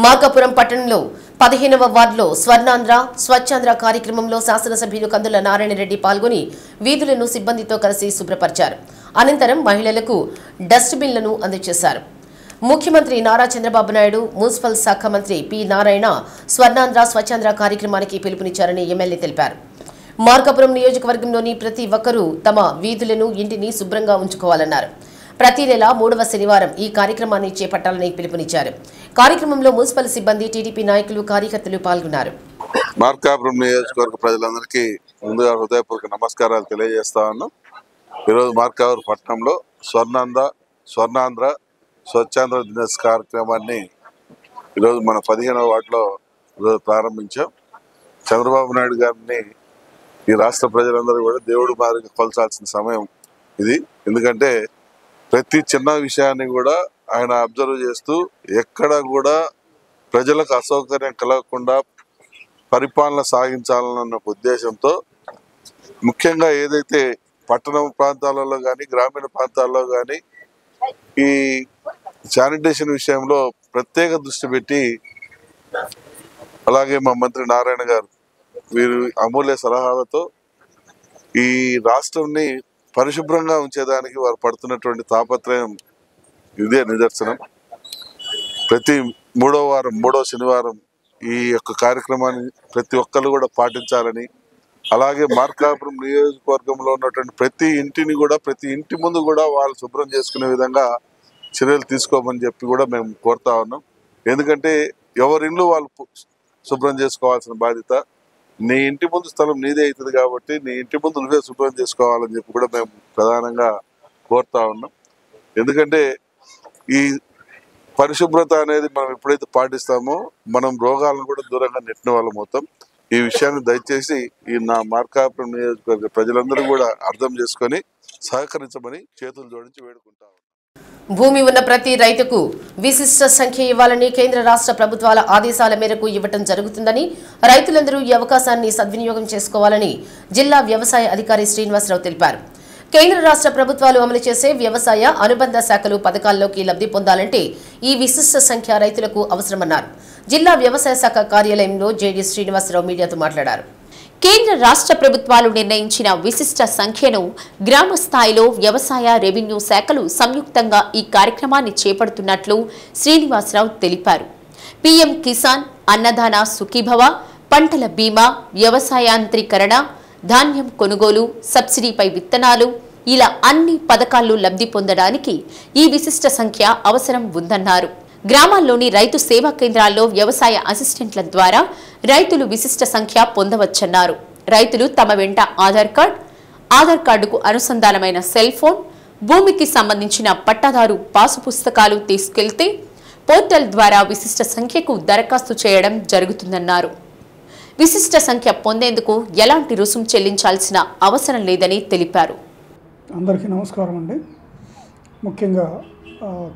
మార్కాపురం పట్టణంలో 15వ వార్డులో స్వర్ణాంధ్ర స్వచ్ఛాంధ్ర కార్యక్రమంలో శాసనసభ్యులు కందుల నారాయణ రెడ్డి పాల్గొని వీధులను సిబ్బందితో కలిసి శుభ్రపరిచారు. అనంతరం మహిళలకు డస్ట్బిన్లను అందజేశారు. ముఖ్యమంత్రి నారా చంద్రబాబు నాయుడు, మున్సిపల్ శాఖ మంత్రి పి నారాయణ స్వర్ణాంధ్ర స్వచ్ఛాంధ్ర కార్యక్రమానికి పిలుపునిచ్చారని ఎమ్మెల్యే తెలిపారు. మార్కాపురం నియోజకవర్గంలోని ప్రతి ఒక్కరూ తమ వీధులను ఇంటిని శుభ్రంగా ఉంచుకోవాలన్నారు. ప్రతి నెల 3వ శనివారం ఈ కార్యక్రమాన్ని చేపట్టాలని పిలుపునిచ్చారు. కార్యక్రమంలో మున్సిపల్ సిబ్బంది, టీడీపీ నాయకులు, కార్యకర్తలు పాల్గొన్నారు. మార్కాపురం నియోజకవర్గ ప్రజలందరికీ ముందుగా హృదయపూర్వక నమస్కారాలు తెలియజేస్తా ఉన్నాం. ఈరోజు మార్కాపురం పట్టణంలో స్వర్ణాంధ్ర స్వచ్ఛాంధ్ర దినోత్సవ కార్యక్రమాన్ని ఈరోజు మన 15వ వార్డులో ఈరోజు ప్రారంభించాం. చంద్రబాబు నాయుడు గారిని ఈ రాష్ట్ర ప్రజలందరూ కూడా దేవుడు మాదిరిగా కొలసాల్సిన సమయం ఇది. ఎందుకంటే ప్రతి చిన్న విషయాన్ని కూడా ఆయన అబ్జర్వ్ చేస్తూ ఎక్కడ కూడా ప్రజలకు అసౌకర్యం కలగకుండా పరిపాలన సాగించాలన్న ఉద్దేశంతో ముఖ్యంగా ఏదైతే పట్టణ ప్రాంతాలలో కానీ గ్రామీణ ప్రాంతాల్లో కానీ ఈ శానిటేషన్ విషయంలో ప్రత్యేక దృష్టి పెట్టి, అలాగే మా మంత్రి నారాయణ గారు వీరు అమూల్య సలహాలతో ఈ రాష్ట్రాన్ని పరిశుభ్రంగా ఉంచేదానికి వారు పడుతున్నటువంటి తాపత్రయం ఇదే నిదర్శనం. ప్రతి మూడవ శనివారం ఈ యొక్క కార్యక్రమాన్ని ప్రతి ఒక్కరు కూడా పాటించాలని, అలాగే మార్కాపురం నియోజకవర్గంలో ఉన్నటువంటి ప్రతి ఇంటిని కూడా ప్రతి ఇంటి ముందు కూడా వాళ్ళు శుభ్రం చేసుకునే విధంగా చర్యలు తీసుకోమని చెప్పి కూడా మేము కోరుతా ఉన్నాం. ఎందుకంటే ఎవరి ఇండ్లు వాళ్ళు శుభ్రం చేసుకోవాల్సిన బాధ్యత, నీ ఇంటి ముందు స్థలం నీదే అవుతుంది కాబట్టి నీ ఇంటి ముందు నువ్వే శుభ్రం చేసుకోవాలని చెప్పి కూడా మేము ప్రధానంగా కోరుతా ఉన్నాం. ఎందుకంటే ఈ పరిశుభ్రత అనేది మనం ఎప్పుడైతే పాటిస్తామో మనం రోగాలను కూడా దూరంగా నెట్టిన వాళ్ళం అవుతాం. ఈ విషయాన్ని దయచేసి ఈ నా మార్కాపురం నియోజకవర్గ ప్రజలందరూ కూడా అర్థం చేసుకొని సహకరించమని చేతులు జోడించి వేడుకుంటాం. భూమి ఉన్న ప్రతి రైతుకు విశిష్ట సంఖ్య ఇవ్వాలని కేంద్ర రాష్ట్ర ప్రభుత్వాల ఆదేశాల మేరకు ఇవ్వటం జరుగుతుందని, రైతులందరూ ఈ అవకాశాన్ని సద్వినియోగం చేసుకోవాలని జిల్లా వ్యవసాయ అధికారి శ్రీనివాసరావు తెలిపారు. కేంద్ర రాష్ట్ర ప్రభుత్వాలు అమలు చేసే వ్యవసాయ అనుబంధ శాఖలు పథకాల్లోకి లబ్ధి పొందాలంటే ఈ విశిష్ట సంఖ్య రైతులకు అవసరమన్నారు. జిల్లా వ్యవసాయ శాఖ కార్యాలయంలో జేడీ శ్రీనివాసరావు మీడియాతో మాట్లాడారు. కేంద్ర రాష్ట్ర ప్రభుత్వాలు నిర్ణయించిన విశిష్ట సంఖ్యను గ్రామ స్థాయిలో వ్యవసాయ, రెవెన్యూ శాఖలు సంయుక్తంగా ఈ కార్యక్రమాన్ని చేపడుతున్నట్లు శ్రీనివాసరావు తెలిపారు. పీఎం కిసాన్, అన్నదాన సుఖీభవ, పంటల బీమా, వ్యవసాయాంత్రీకరణ, ధాన్యం కొనుగోలు, సబ్సిడీపై విత్తనాలు, ఇలా అన్ని పథకాలు లబ్ధి పొందడానికి ఈ విశిష్ట సంఖ్య అవసరం ఉందన్నారు. గ్రామాల్లోని రైతు సేవా కేంద్రాల్లో వ్యవసాయ అసిస్టెంట్ల ద్వారా రైతులు విశిష్ట సంఖ్య పొందవచ్చన్నారు. రైతులు తమ వెంట ఆధార్ కార్డుకు అనుసంధానమైన సెల్ ఫోన్, భూమికి సంబంధించిన పట్టాదారు పాసు పుస్తకాలు తీసుకెళ్తే పోర్టల్ ద్వారా విశిష్ట సంఖ్యకు దరఖాస్తు చేయడం జరుగుతుందన్నారు. విశిష్ట సంఖ్య పొందేందుకు ఎలాంటి రుసుము చెల్లించాల్సిన అవసరం లేదని తెలిపారు. అందరికీ నమస్కారం అండి. ముఖ్యంగా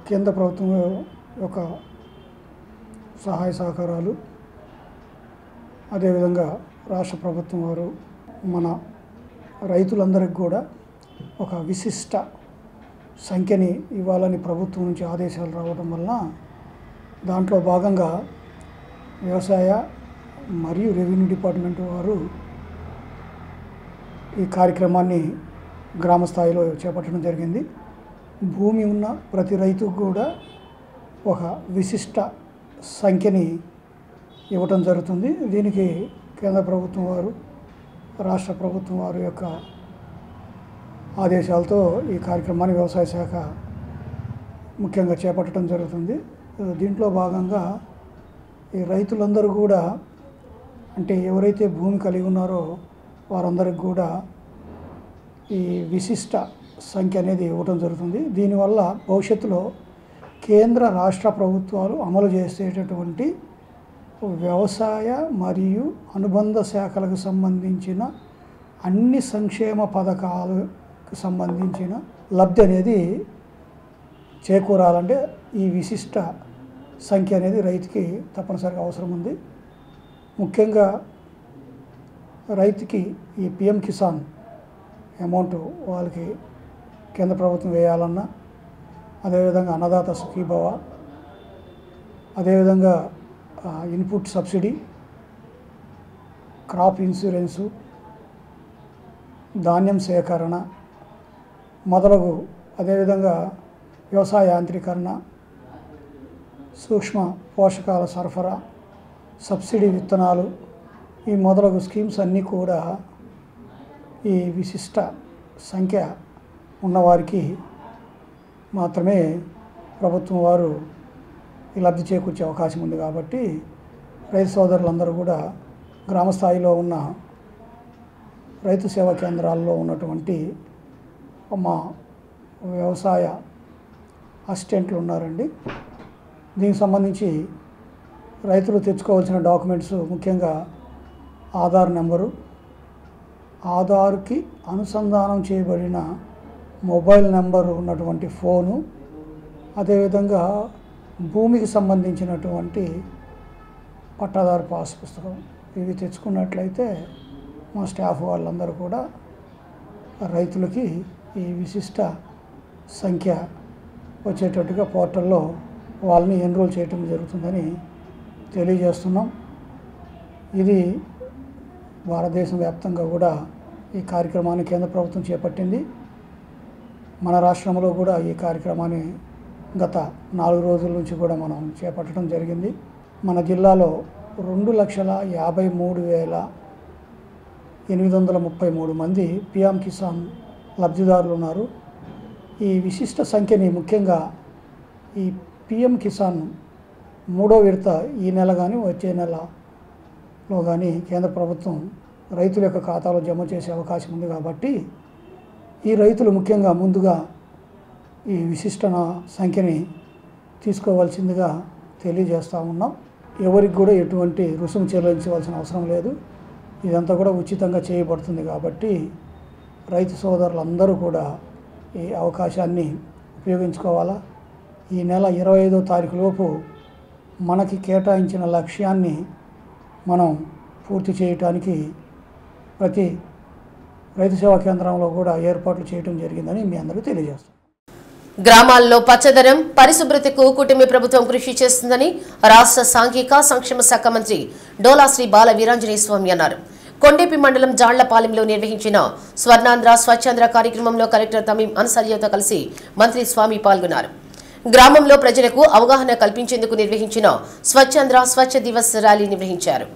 కేంద్ర ప్రభుత్వం యొక్క సహాయ సహకారాలు, అదేవిధంగా రాష్ట్ర ప్రభుత్వం వారు మన రైతులందరికీ కూడా ఒక విశిష్ట సంఖ్యని ఇవ్వాలని ప్రభుత్వం నుంచి ఆదేశాలు రావడం వల్ల దాంట్లో భాగంగా వ్యవసాయ మరియు రెవెన్యూ డిపార్ట్మెంట్ వారు ఈ కార్యక్రమాన్ని గ్రామ స్థాయిలో చేపట్టడం జరిగింది. భూమి ఉన్న ప్రతి రైతుకు కూడా ఒక విశిష్ట సంఖ్యని ఇవ్వటం జరుగుతుంది. దీనికి కేంద్ర ప్రభుత్వం వారు, రాష్ట్ర ప్రభుత్వం వారి యొక్క ఆదేశాలతో ఈ కార్యక్రమాన్ని వ్యవసాయ శాఖ ముఖ్యంగా చేపట్టడం జరుగుతుంది. దీంట్లో భాగంగా ఈ రైతులందరూ కూడా, అంటే ఎవరైతే భూమి కలిగి ఉన్నారో వారందరికి కూడా ఈ విశిష్ట సంఖ్య అనేది ఇవ్వడం జరుగుతుంది. దీనివల్ల భవిష్యత్తులో కేంద్ర రాష్ట్ర ప్రభుత్వాలు అమలు చేసేటటువంటి వ్యవసాయ మరియు అనుబంధ శాఖలకు సంబంధించిన అన్ని సంక్షేమ పథకాలకు సంబంధించిన లబ్ధి అనేది చేకూరాలంటే ఈ విశిష్ట సంఖ్య అనేది రైతుకి తప్పనిసరిగా అవసరం ఉంది. ముఖ్యంగా రైతుకి ఈ పిఎం కిసాన్ అమౌంట్ వాళ్ళకి కేంద్ర ప్రభుత్వం వేయాలన్నా, అదేవిధంగా అన్నదాత సుఖీభవ, అదేవిధంగా ఇన్పుట్ సబ్సిడీ, క్రాప్ ఇన్సూరెన్సు, ధాన్యం సేకరణ మొదలగు, అదేవిధంగా వ్యవసాయ యాంత్రీకరణ, సూక్ష్మ పోషకాల సరఫరా, సబ్సిడీ విత్తనాలు, ఈ మొదలగు స్కీమ్స్ అన్నీ కూడా ఈ విశిష్ట సంఖ్య ఉన్నవారికి మాత్రమే ప్రభుత్వం వారు ఈ లబ్ధి చేకూర్చే అవకాశం ఉంది. కాబట్టి రైతు సోదరులందరూ కూడా గ్రామ స్థాయిలో ఉన్న రైతు సేవా కేంద్రాల్లో ఉన్నటువంటి మా వ్యవసాయ అసిస్టెంట్లు ఉన్నారండి. దీనికి సంబంధించి రైతులు తెచ్చుకోవాల్సిన డాక్యుమెంట్స్ ముఖ్యంగా ఆధార్ నెంబరు, ఆధార్కి అనుసంధానం చేయబడిన మొబైల్ నెంబరు ఉన్నటువంటి ఫోను, అదేవిధంగా భూమికి సంబంధించినటువంటి పట్టాదారు పాస్ పుస్తకం ఇవి తెచ్చుకున్నట్లయితే మా స్టాఫ్ వాళ్ళందరూ కూడా రైతులకి ఈ విశిష్ట సంఖ్య వచ్చేటట్టుగా పోర్టల్లో వాళ్ళని ఎన్రోల్ చేయటం జరుగుతుందని తెలియజేస్తున్నాం. ఇది భారతదేశం వ్యాప్తంగా కూడా ఈ కార్యక్రమాన్ని కేంద్ర ప్రభుత్వం చేపట్టింది. మన రాష్ట్రంలో కూడా ఈ కార్యక్రమాన్ని గత 4 రోజుల నుంచి కూడా మనం చేపట్టడం జరిగింది. మన జిల్లాలో 2,53,833 మంది పిఎం కిసాన్ లబ్ధిదారులు ఉన్నారు. ఈ విశిష్ట సంఖ్యని ముఖ్యంగా ఈ పిఎం కిసాన్ 3వ విడత ఈ నెల కానీ వచ్చే నెలలో కానీ కేంద్ర ప్రభుత్వం రైతుల యొక్క ఖాతాలో జమ చేసే అవకాశం ఉంది. కాబట్టి ఈ రైతులు ముఖ్యంగా ముందుగా ఈ విశిష్ట సంఖ్యని తీసుకోవాల్సిందిగా తెలియజేస్తూ ఉన్నాం. ఎవరికి కూడా ఎటువంటి రుసుము చెల్లించవలసిన అవసరం లేదు. ఇదంతా కూడా ఉచితంగా చేయబడుతుంది. కాబట్టి రైతు సోదరులందరూ కూడా ఈ అవకాశాన్ని ఉపయోగించుకోవాలా. ఈ నెల 25వ తారీఖు లోపు మనకి కేటాయించిన లక్ష్యాన్ని మనం పూర్తి చేయటానికి ప్రతి రైతు సేవా కేంద్రంలో కూడా ఏర్పాట్లు చేయడం జరిగిందని మీ అందరికీ తెలియజేస్తాం. గ్రామాల్లో పచ్చదనం పరిశుభ్రతకు కూటమి ప్రభుత్వం కృషి చేస్తుందని రాష్ట్ర సాంఘిక సంక్షేమ శాఖ మంత్రి డోలా శ్రీ బాల వీరాంజనేయ స్వామి అన్నారు. కొండేపి మండలం జాళ్లపాలెంలో నిర్వహించిన స్వర్ణాంధ్ర స్వచ్ఛాంధ్ర కార్యక్రమంలో కలెక్టర్ తమీం అన్సారియాతో కలిసి మంత్రి స్వామి పాల్గొన్నారు. గ్రామంలో ప్రజలకు అవగాహన కల్పించేందుకు నిర్వహించిన స్వచ్ఛాంధ్ర స్వచ్ఛ దివస్ ర్యాలీ నిర్వహించారు.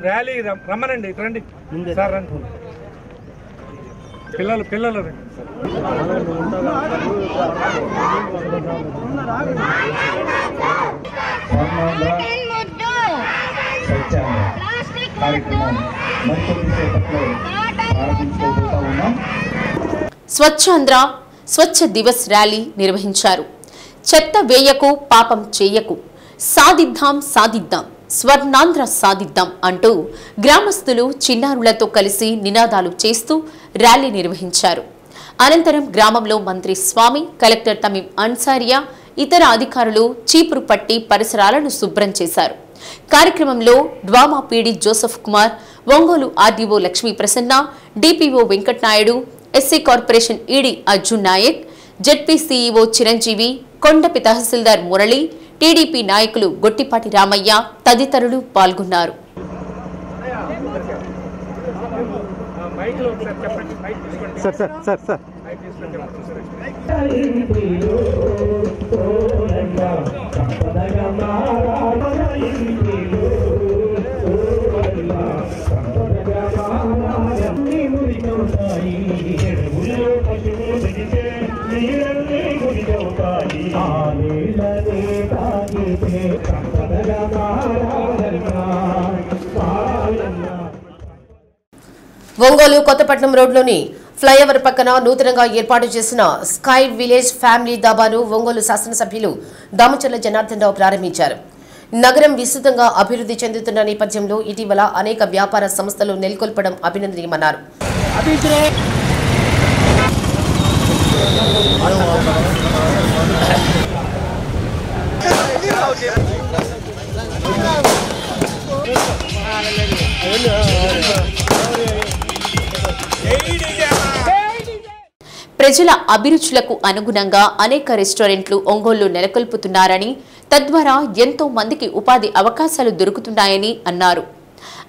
ర్యాలీ రమ్మనండి, రండి సార్, రండి పిల్లలు రండి. స్వచ్ఛాంధ్ర స్వచ్ఛ దివస్ ర్యాలీ నిర్వహించారు. చెత్త వేయకు పాపం చేయకు, సాధిద్దాం సాధిద్దాం, స్వర్ణాంధ్ర సాధిద్దాం అంటూ గ్రామస్తులు చిన్నారులతో కలిసి నినాదాలు చేస్తూ ర్యాలీ నిర్వహించారు. అనంతరం గ్రామంలో మంత్రి స్వామి, కలెక్టర్ తమీం అన్సారియా, ఇతర అధికారులు చీపురు పట్టి పరిసరాలను శుభ్రం చేశారు. కార్యక్రమంలో DWAMA PD Joseph Kumar, Ongole RDO Lakshmi Prasanna, DPO Venkatanaidu, SC corporation ED Arjun Naik, ZP CEO Chiranjeevi, Kondapi tahsildar Murali, TDP నాయకులు గొట్టిపాటి రామయ్య తదితరులు పాల్గొన్నారు. ఒంగోలు కొత్తపట్నం రోడ్లోని ఫ్లైఓవర్ పక్కన నూతనంగా ఏర్పాటు చేసిన స్కై విలేజ్ ఫ్యామిలీ దాబాను ఒంగోలు శాసనసభ్యులు దామచర్ల జనార్దన్ రావు ప్రారంభించారు. నగరం విస్తృతంగా అభివృద్ధి చెందుతున్న నేపథ్యంలో ఇటీవల అనేక వ్యాపార సంస్థలు నెలకొల్పడం అభినందనీయమన్నారు. ప్రజల అభిరుచులకు అనుగుణంగా అనేక రెస్టారెంట్లు ఒంగోలులో నెలకొల్పుతున్నారని, తద్వారా ఎంతో మందికి ఉపాధి అవకాశాలు దొరుకుతున్నాయని అన్నారు.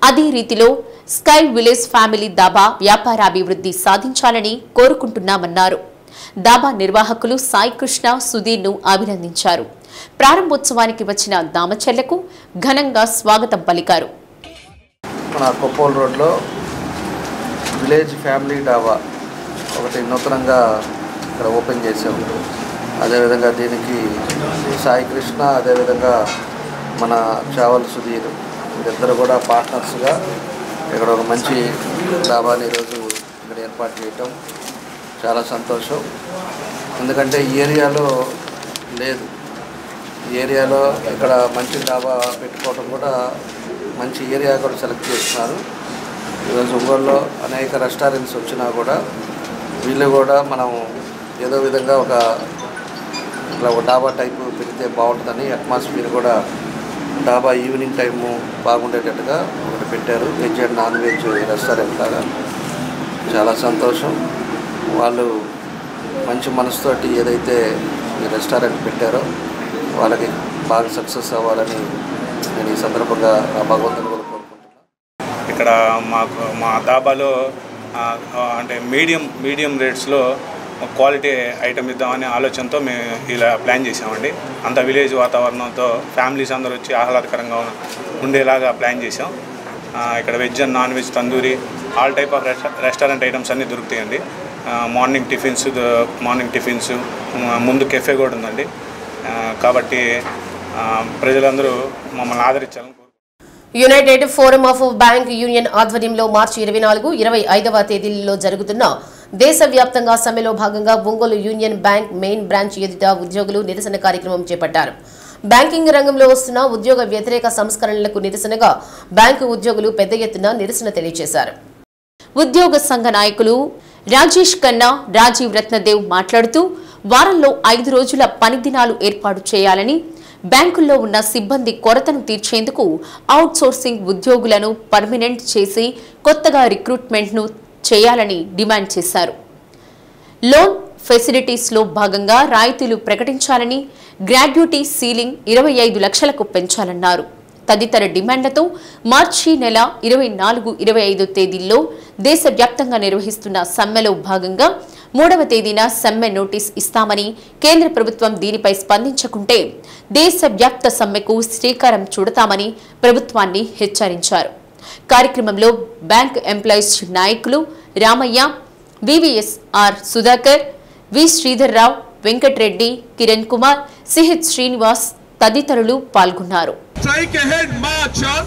అదే రీతిలో స్కై విలేజ్ ఫ్యామిలీ దాబా వ్యాపారాభివృద్ధి సాధించాలని కోరుకుంటున్నామన్నారు. దాబా నిర్వాహకులు సాయి కృష్ణ, సుధీర్ను అభినందించారు. ప్రారంభోత్సవానికి వచ్చిన దామచెల్లకు ఘనంగా స్వాగతం పలికారు. మన కొప్పోల్ రోడ్లో విలేజ్ ఫ్యామిలీ డాబా ఒకటి నూతనంగా ఇక్కడ ఓపెన్ చేసాము. అదేవిధంగా దీనికి సాయి కృష్ణ, అదేవిధంగా మన చావల్ సుధీర్ వీరిద్దరు కూడా పార్ట్నర్స్గా ఇక్కడ ఒక మంచి డాబాని ఈరోజు ఇక్కడ ఏర్పాటు చేయటం చాలా సంతోషం. ఎందుకంటే ఈ ఏరియాలో లేదు, ఈ ఏరియాలో ఇక్కడ మంచి డాబా పెట్టుకోవడం కూడా మంచి ఏరియా కూడా సెలెక్ట్ చేస్తున్నారు. ఈరోజు ఒంగోలులో అనేక రెస్టారెంట్స్ వచ్చినా కూడా వీళ్ళు కూడా మనం ఏదో విధంగా ఇట్లా ఒక డాబా టైపు పెడితే బాగుంటుందని అట్మాస్ఫియర్ కూడా డాబా ఈవినింగ్ టైము బాగుండేటట్టుగా ఒకటి పెట్టారు. Veg and non veg restaurant లాగా. చాలా సంతోషం. వాళ్ళు మంచి మనసుతోటి ఏదైతే ఈ రెస్టారెంట్ పెట్టారో వాళ్ళకి బాగా సక్సెస్ అవ్వాలని నేను ఈ సందర్భంగా ఆ భగవంతుని కూడా కోరుకుంటున్నాను. ఇక్కడ మా దాబాలో అంటే మీడియం రేట్స్లో క్వాలిటీ ఐటమ్ ఇద్దామనే ఆలోచనతో మేము ఇలా ప్లాన్ చేసామండి. అంత విలేజ్ వాతావరణంతో ఫ్యామిలీస్ అందరూ వచ్చి ఆహ్లాదకరంగా ఉండేలాగా ప్లాన్ చేసాం. ఇక్కడ veg and non veg tandoori all type of restaurant items అన్నీ దొరుకుతాయండి. మార్నింగ్ టిఫిన్స్ ముందు కెఫే కూడా ఉందండి. కాబట్టి ప్రజలందరూ మమ్మల్ని ఆదరించాలని. United Forum of Bank Union ఆధ్వర్యంలో మార్చి 24, 25వ తేదీల్లో జరుగుతున్న దేశవ్యాప్తంగా సమ్మెలో భాగంగా Ongole Union Bank main branch ఎదుట ఉద్యోగులు నిరసన కార్యక్రమం చేపట్టారు. బ్యాంకింగ్ రంగంలో వస్తున్న ఉద్యోగ వ్యతిరేక సంస్కరణలకు నిరసనగా బ్యాంకు ఉద్యోగులు పెద్ద ఎత్తున నిరసన తెలియజేశారు. ఉద్యోగ సంఘ నాయకులు రాజేష్ ఖన్నా, రాజీవ్ రత్నదేవ్ మాట్లాడుతూ వారంలో 5 రోజుల పని దినాలు ఏర్పాటు చేయాలని, బ్యాంకుల్లో ఉన్న సిబ్బంది కొరతను తీర్చేందుకు అవుట్సోర్సింగ్ ఉద్యోగులను పర్మనెంట్ చేసి కొత్తగా రిక్రూట్మెంట్ను చేయాలని డిమాండ్ చేశారు. లోన్ ఫెసిలిటీస్లో భాగంగా రాయితీలు ప్రకటించాలని, గ్రాడ్యుటీ సీలింగ్ 25 లక్షలకు పెంచాలన్నారు. తదితర డిమాండ్లతో మార్చి నెల 24, 25 తేదీల్లో దేశవ్యాప్తంగా నిర్వహిస్తున్న సమ్మెలో భాగంగా 3వ తేదీన సమ్మె నోటీస్ ఇస్తామని, కేంద్ర ప్రభుత్వం దీనిపై స్పందించకుంటే దేశవ్యాప్త సమ్మెకు శ్రీకారం చుడతామని ప్రభుత్వాన్ని హెచ్చరించారు. కార్యక్రమంలో బ్యాంక్ ఎంప్లాయీస్ నాయకులు రామయ్య, వివిఎస్ఆర్ సుధాకర్, వి శ్రీధర్రావు, వెంకటరెడ్డి, కిరణ్ కుమార్, సిహెచ్ శ్రీనివాస్ తదితరులు పాల్గొన్నారు. Strike ahead, march on.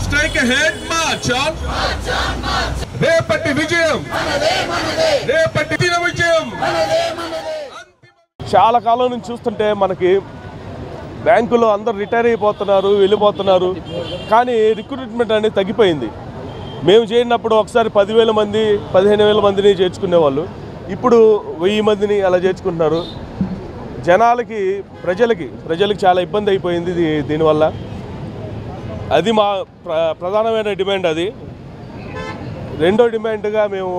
Strike ahead, march on. రేపటి విజయం రేపటి దిన విజయం. చాలా కాలం నుంచి చూస్తుంటే మనకి బ్యాంకులో అందరు రిటైర్ అయిపోతున్నారు, వెళ్ళిపోతున్నారు. కానీ రిక్రూట్మెంట్ అనేది తగ్గిపోయింది. మేము చేరినప్పుడు ఒకసారి 10,000 మంది 15,000 మందిని చేర్చుకునేవాళ్ళు. ఇప్పుడు 1000 మందిని అలా చేర్చుకుంటున్నారు. జనాలకి ప్రజలకి చాలా ఇబ్బంది అయిపోయింది దీనివల్ల. అది మా ప్రధానమైన డిమాండ్. అది రెండో డిమాండ్గా మేము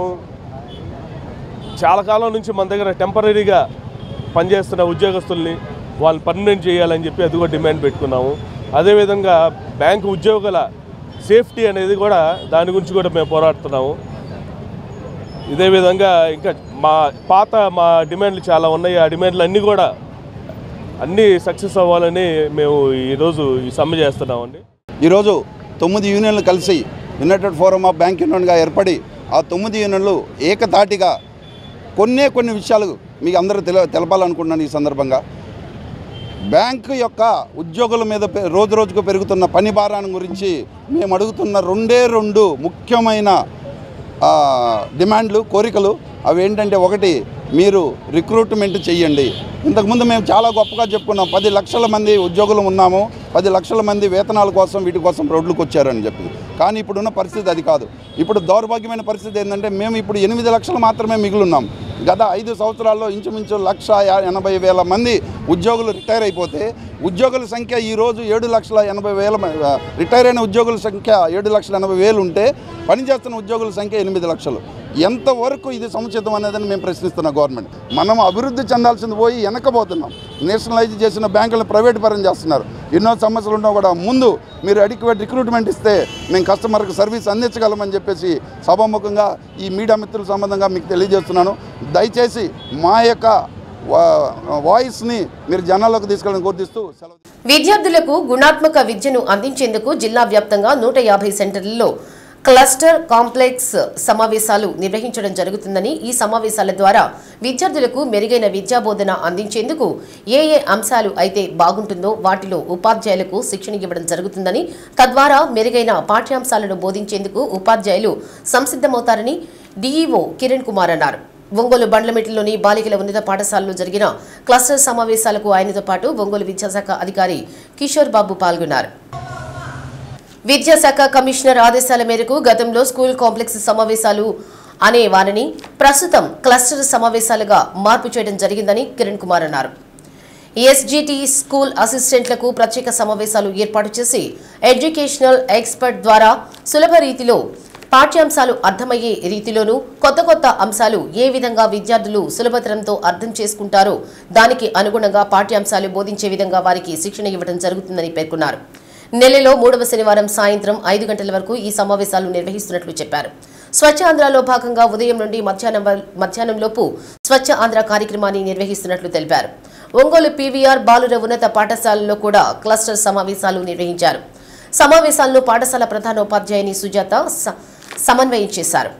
చాలా కాలం నుంచి మన దగ్గర టెంపరీగా పనిచేస్తున్న ఉద్యోగస్తుల్ని వాళ్ళని పర్మనెంట్ చేయాలని చెప్పి అది కూడా డిమాండ్ పెట్టుకున్నాము. అదేవిధంగా బ్యాంకు ఉద్యోగుల సేఫ్టీ అనేది కూడా దాని గురించి కూడా మేము పోరాడుతున్నాము. ఇదే విధంగా ఇంకా మా డిమాండ్లు చాలా ఉన్నాయి. ఆ డిమాండ్లు అన్నీ కూడా సక్సెస్ అవ్వాలని మేము ఈరోజు ఈ సమ్మె చేస్తున్నామండి. ఈరోజు 9 యూనియన్లు కలిసి యునైటెడ్ ఫోరం ఆఫ్ బ్యాంక్ యూనియన్గా ఏర్పడి ఆ 9 యూనియన్లు ఏకతాటిగా కొన్ని విషయాలు మీకు అందరూ తెలపాలనుకుంటున్నాను. ఈ సందర్భంగా బ్యాంకు యొక్క ఉద్యోగుల మీద రోజుకు పెరుగుతున్న పని భారాన్ని గురించి మేము అడుగుతున్న 2 ముఖ్యమైన డిమాండ్లు, కోరికలు. అవి ఏంటంటే, ఒకటి, మీరు రిక్రూట్మెంట్ చెయ్యండి. ఇంతకుముందు మేము చాలా గొప్పగా చెప్పుకున్నాం, 10 లక్షల మంది ఉద్యోగులు ఉన్నాము, 10 లక్షల మంది వేతనాల కోసం వీటి కోసం రోడ్లకు వచ్చారని చెప్పి. కానీ ఇప్పుడున్న పరిస్థితి అది కాదు. ఇప్పుడు దౌర్భాగ్యమైన పరిస్థితి ఏంటంటే, మేము ఇప్పుడు 8 లక్షలు మాత్రమే మిగిలిన్నాం. గత 5 సంవత్సరాల్లో ఇంచుమించు 1,80,000 మంది ఉద్యోగులు రిటైర్ అయిపోతే ఉద్యోగుల సంఖ్య ఈరోజు 7,80,000 రిటైర్ అయిన ఉద్యోగుల సంఖ్య 7,80,000 ఉంటే పనిచేస్తున్న ఉద్యోగుల సంఖ్య 8 లక్షలు. ఎంతవరకు ఇది సముచితం అనేదని మేము ప్రశ్నిస్తున్నాం. గవర్నమెంట్ మనం అభివృద్ధి చెందాల్సింది పోయి వెనకపోతున్నాం. నేషనలైజ్ చేసిన బ్యాంకులను ప్రైవేట్ పరం చేస్తున్నారు. ఎన్నో సమస్యలు ఉన్నా కూడా ముందు మీరు అడిక్వేట్ రిక్రూట్మెంట్ ఇస్తే మేము కస్టమర్కి సర్వీస్ అందించగలమని చెప్పేసి సభాముఖంగా ఈ మీడియా మిత్రుల సంబంధంగా మీకు తెలియజేస్తున్నాను. దయచేసి మా యొక్క వాయిస్ని మీరు జనాల్లోకి తీసుకెళ్ళని గుర్తిస్తూ సెలవు. విద్యార్థులకు గుణాత్మక విద్యను అందించేందుకు జిల్లా వ్యాప్తంగా 150 సెంటర్లలో క్లస్టర్ కాంప్లెక్స్ సమావేశాలు నిర్వహించడం జరుగుతుందని, ఈ సమావేశాల ద్వారా విద్యార్థులకు మెరుగైన విద్యాబోధన అందించేందుకు ఏ అంశాలు అయితే బాగుంటుందో వాటిలో ఉపాధ్యాయులకు శిక్షణ ఇవ్వడం జరుగుతుందని, తద్వారా మెరుగైన పాఠ్యాంశాలను బోధించేందుకు ఉపాధ్యాయులు సంసిద్ధమవుతారని డీఈఓ కిరణ్ కుమార్ అన్నారు. ఒంగోలు బండ్లమెట్లలోని బాలికల ఉన్నత పాఠశాలలో జరిగిన క్లస్టర్ సమావేశాలకు ఆయనతో పాటు ఒంగోలు విద్యాశాఖ అధికారి కిషోర్ బాబు పాల్గొన్నారు. విద్యాశాఖ కమిషనర్ ఆదేశాల మేరకు గతంలో స్కూల్ కాంప్లెక్స్ సమావేశాలు అనేవారని ప్రస్తుతం క్లస్టర్ సమావేశాలుగా మార్పు చేయడం జరిగిందని కిరణ్ కుమార్ అన్నారు. ఎస్జిటి స్కూల్ అసిస్టెంట్లకు ప్రత్యేక సమావేశాలు ఏర్పాటు చేసి ఎడ్యుకేషనల్ ఎక్స్పర్ట్ ద్వారా సులభ రీతిలో పాఠ్యాంశాలు అర్థమయ్యే రీతిలోనూ కొత్త అంశాలు ఏ విధంగా విద్యార్థులు సులభతరంతో అర్థం చేసుకుంటారో దానికి అనుగుణంగా పాఠ్యాంశాలు బోధించే విధంగా వారికి శిక్షణ ఇవ్వడం జరుగుతుందని పేర్కొన్నారు. నెలలో 3వ శనివారం సాయంత్రం 5 గంటల వరకు ఈ సమావేశాలు నిర్వహిస్తున్నట్లు చెప్పారు. స్వచ్ఛ ఆంధ్రలో భాగంగా ఉదయం నుండి మధ్యాహ్నంలోపు స్వచ్ఛ ఆంధ్ర కార్యక్రమాన్ని నిర్వహిస్తున్నట్లు తెలిపారు. ఒంగోలు పీవీఆర్ బాలుర ఉన్నత పాఠశాలలో కూడా క్లస్టర్ సమావేశాలు నిర్వహించారు. సమావేశాలను పాఠశాల ప్రధానోపాధ్యాయుని సుజాత సమన్వయం చేశారు.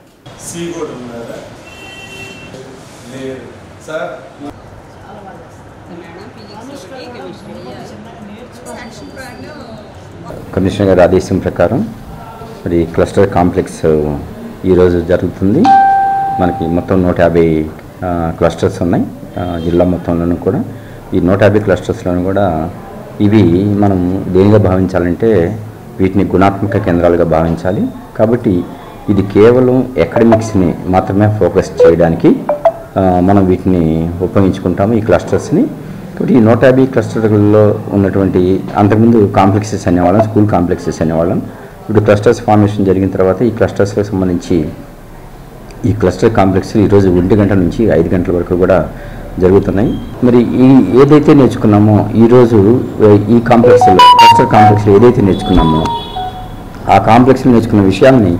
కమిషనర్ గారి ఆదేశం ప్రకారం మరి క్లస్టర్ కాంప్లెక్స్ ఈరోజు జరుగుతుంది. మనకి మొత్తం 150 క్లస్టర్స్ ఉన్నాయి జిల్లా మొత్తంలోనూ కూడా. ఈ 150 క్లస్టర్స్లోనూ కూడా ఇవి మనం దేనిగా భావించాలంటే వీటిని గుణాత్మక కేంద్రాలుగా భావించాలి. కాబట్టి ఇది కేవలం అకాడమిక్స్ని మాత్రమే ఫోకస్ చేయడానికి మనం వీటిని ఉపయోగించుకుంటాము ఈ క్లస్టర్స్ని. కాబట్టి ఈ 150 క్లస్టర్లలో ఉన్నటువంటి అంతకుముందు కాంప్లెక్సెస్ అనేవాళ్ళం, స్కూల్ కాంప్లెక్సెస్ అనేవాళ్ళం. ఇప్పుడు క్లస్టర్స్ ఫార్మేషన్ జరిగిన తర్వాత ఈ క్లస్టర్స్కి సంబంధించి ఈ క్లస్టర్ కాంప్లెక్స్ ఈరోజు 1 గంట నుంచి 5 గంటల వరకు కూడా జరుగుతున్నాయి. మరి ఈ ఏదైతే నేర్చుకున్నామో ఈరోజు ఈ కాంప్లెక్స్లో క్లస్టర్ కాంప్లెక్స్లో ఏదైతే నేర్చుకున్నామో ఆ కాంప్లెక్స్లో నేర్చుకున్న విషయాల్ని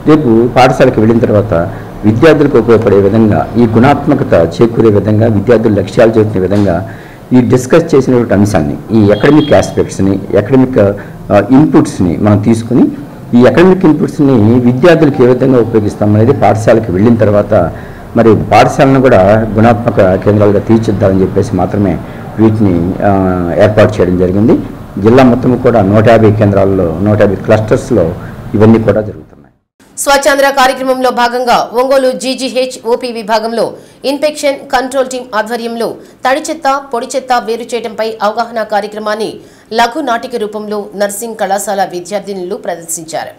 రేపు పాఠశాలకు వెళ్ళిన తర్వాత విద్యార్థులకు ఉపయోగపడే విధంగా, ఈ గుణాత్మకత చేకూరే విధంగా, విద్యార్థుల లక్ష్యాలు చేరుకునే విధంగా ఈ డిస్కస్ చేసినటువంటి అంశాన్ని, ఈ అకాడమిక్ ఆస్పెక్ట్స్ని, అకాడమిక్ ఇన్పుట్స్ని మనం తీసుకుని ఈ అకాడమిక్ ఇన్పుట్స్ని విద్యార్థులకు ఏ విధంగా ఉపయోగిస్తాం అనేది పాఠశాలకు వెళ్ళిన తర్వాత మరి పాఠశాలను కూడా గుణాత్మక కేంద్రాలుగా తీర్చిద్దామని చెప్పేసి మాత్రమే వీటిని ఏర్పాటు చేయడం జరిగింది. జిల్లా మొత్తం కూడా 150 కేంద్రాల్లో 150 క్లస్టర్స్లో ఇవన్నీ కూడా జరుగుతున్నాయి. స్వచ్ఛాంధ్ర కార్యక్రమంలో భాగంగా ఒంగోలు జీజీహెచ్ ఓపీ విభాగంలో ఇన్ఫెక్షన్ కంట్రోల్ టీం ఆధ్వర్యంలో తడి చెత్త, పొడి చెత్త వేరు చేయడంపై అవగాహన కార్యక్రమాన్ని లఘు నాటిక రూపంలో నర్సింగ్ కళాశాల విద్యార్థినులు ప్రదర్శించారు.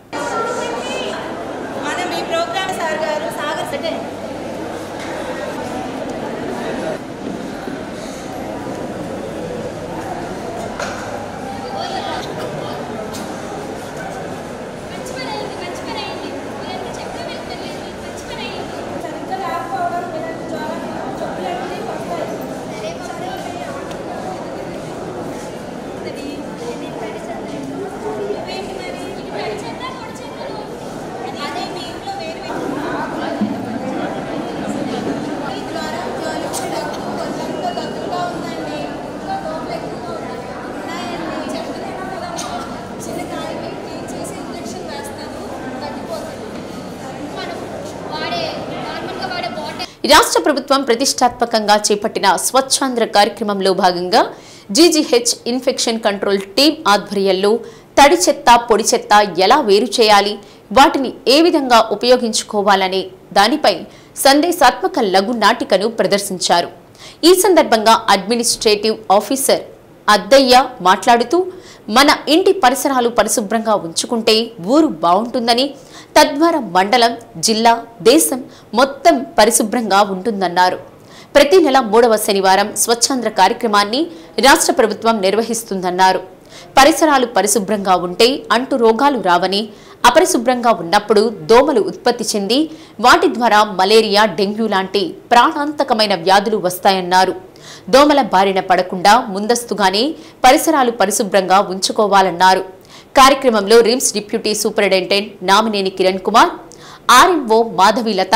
రాష్ట్ర ప్రభుత్వం ప్రతిష్టాత్మకంగా చేపట్టిన స్వచ్ఛాంధ్ర కార్యక్రమంలో భాగంగా జీజీహెచ్ ఇన్ఫెక్షన్ కంట్రోల్ టీం ఆధ్వర్యంలో తడి చెత్త, పొడి చెత్త ఎలా వేరు చేయాలి, వాటిని ఏ విధంగా ఉపయోగించుకోవాలనే దానిపై సందేశాత్మక లఘు నాటికను ప్రదర్శించారు. ఈ సందర్భంగా అడ్మినిస్ట్రేటివ్ ఆఫీసర్ అద్దయ్య మాట్లాడుతూ మన ఇంటి పరిసరాలు పరిశుభ్రంగా ఉంచుకుంటే ఊరు బాగుంటుందని, తద్వారా మండలం, జిల్లా, దేశం మొత్తం పరిశుభ్రంగా ఉంటుందన్నారు. ప్రతి నెల 3వ శనివారం స్వచ్ఛాంధ్ర కార్యక్రమాన్ని రాష్ట్ర ప్రభుత్వం నిర్వహిస్తుందన్నారు. పరిసరాలు పరిశుభ్రంగా ఉంటే అంటు రోగాలు రావని, అపరిశుభ్రంగా ఉన్నప్పుడు దోమలు ఉత్పత్తి చెంది వాటి ద్వారా మలేరియా, డెంగ్యూ లాంటి ప్రాణాంతకమైన వ్యాధులు వస్తాయన్నారు. దోమల బారిన పడకుండా ముందస్తుగానే పరిసరాలు పరిశుభ్రంగా ఉంచుకోవాలన్నారు. కార్యక్రమంలో RIMS deputy superintendent Namineni Kiran Kumar, RMO Madhavilatha,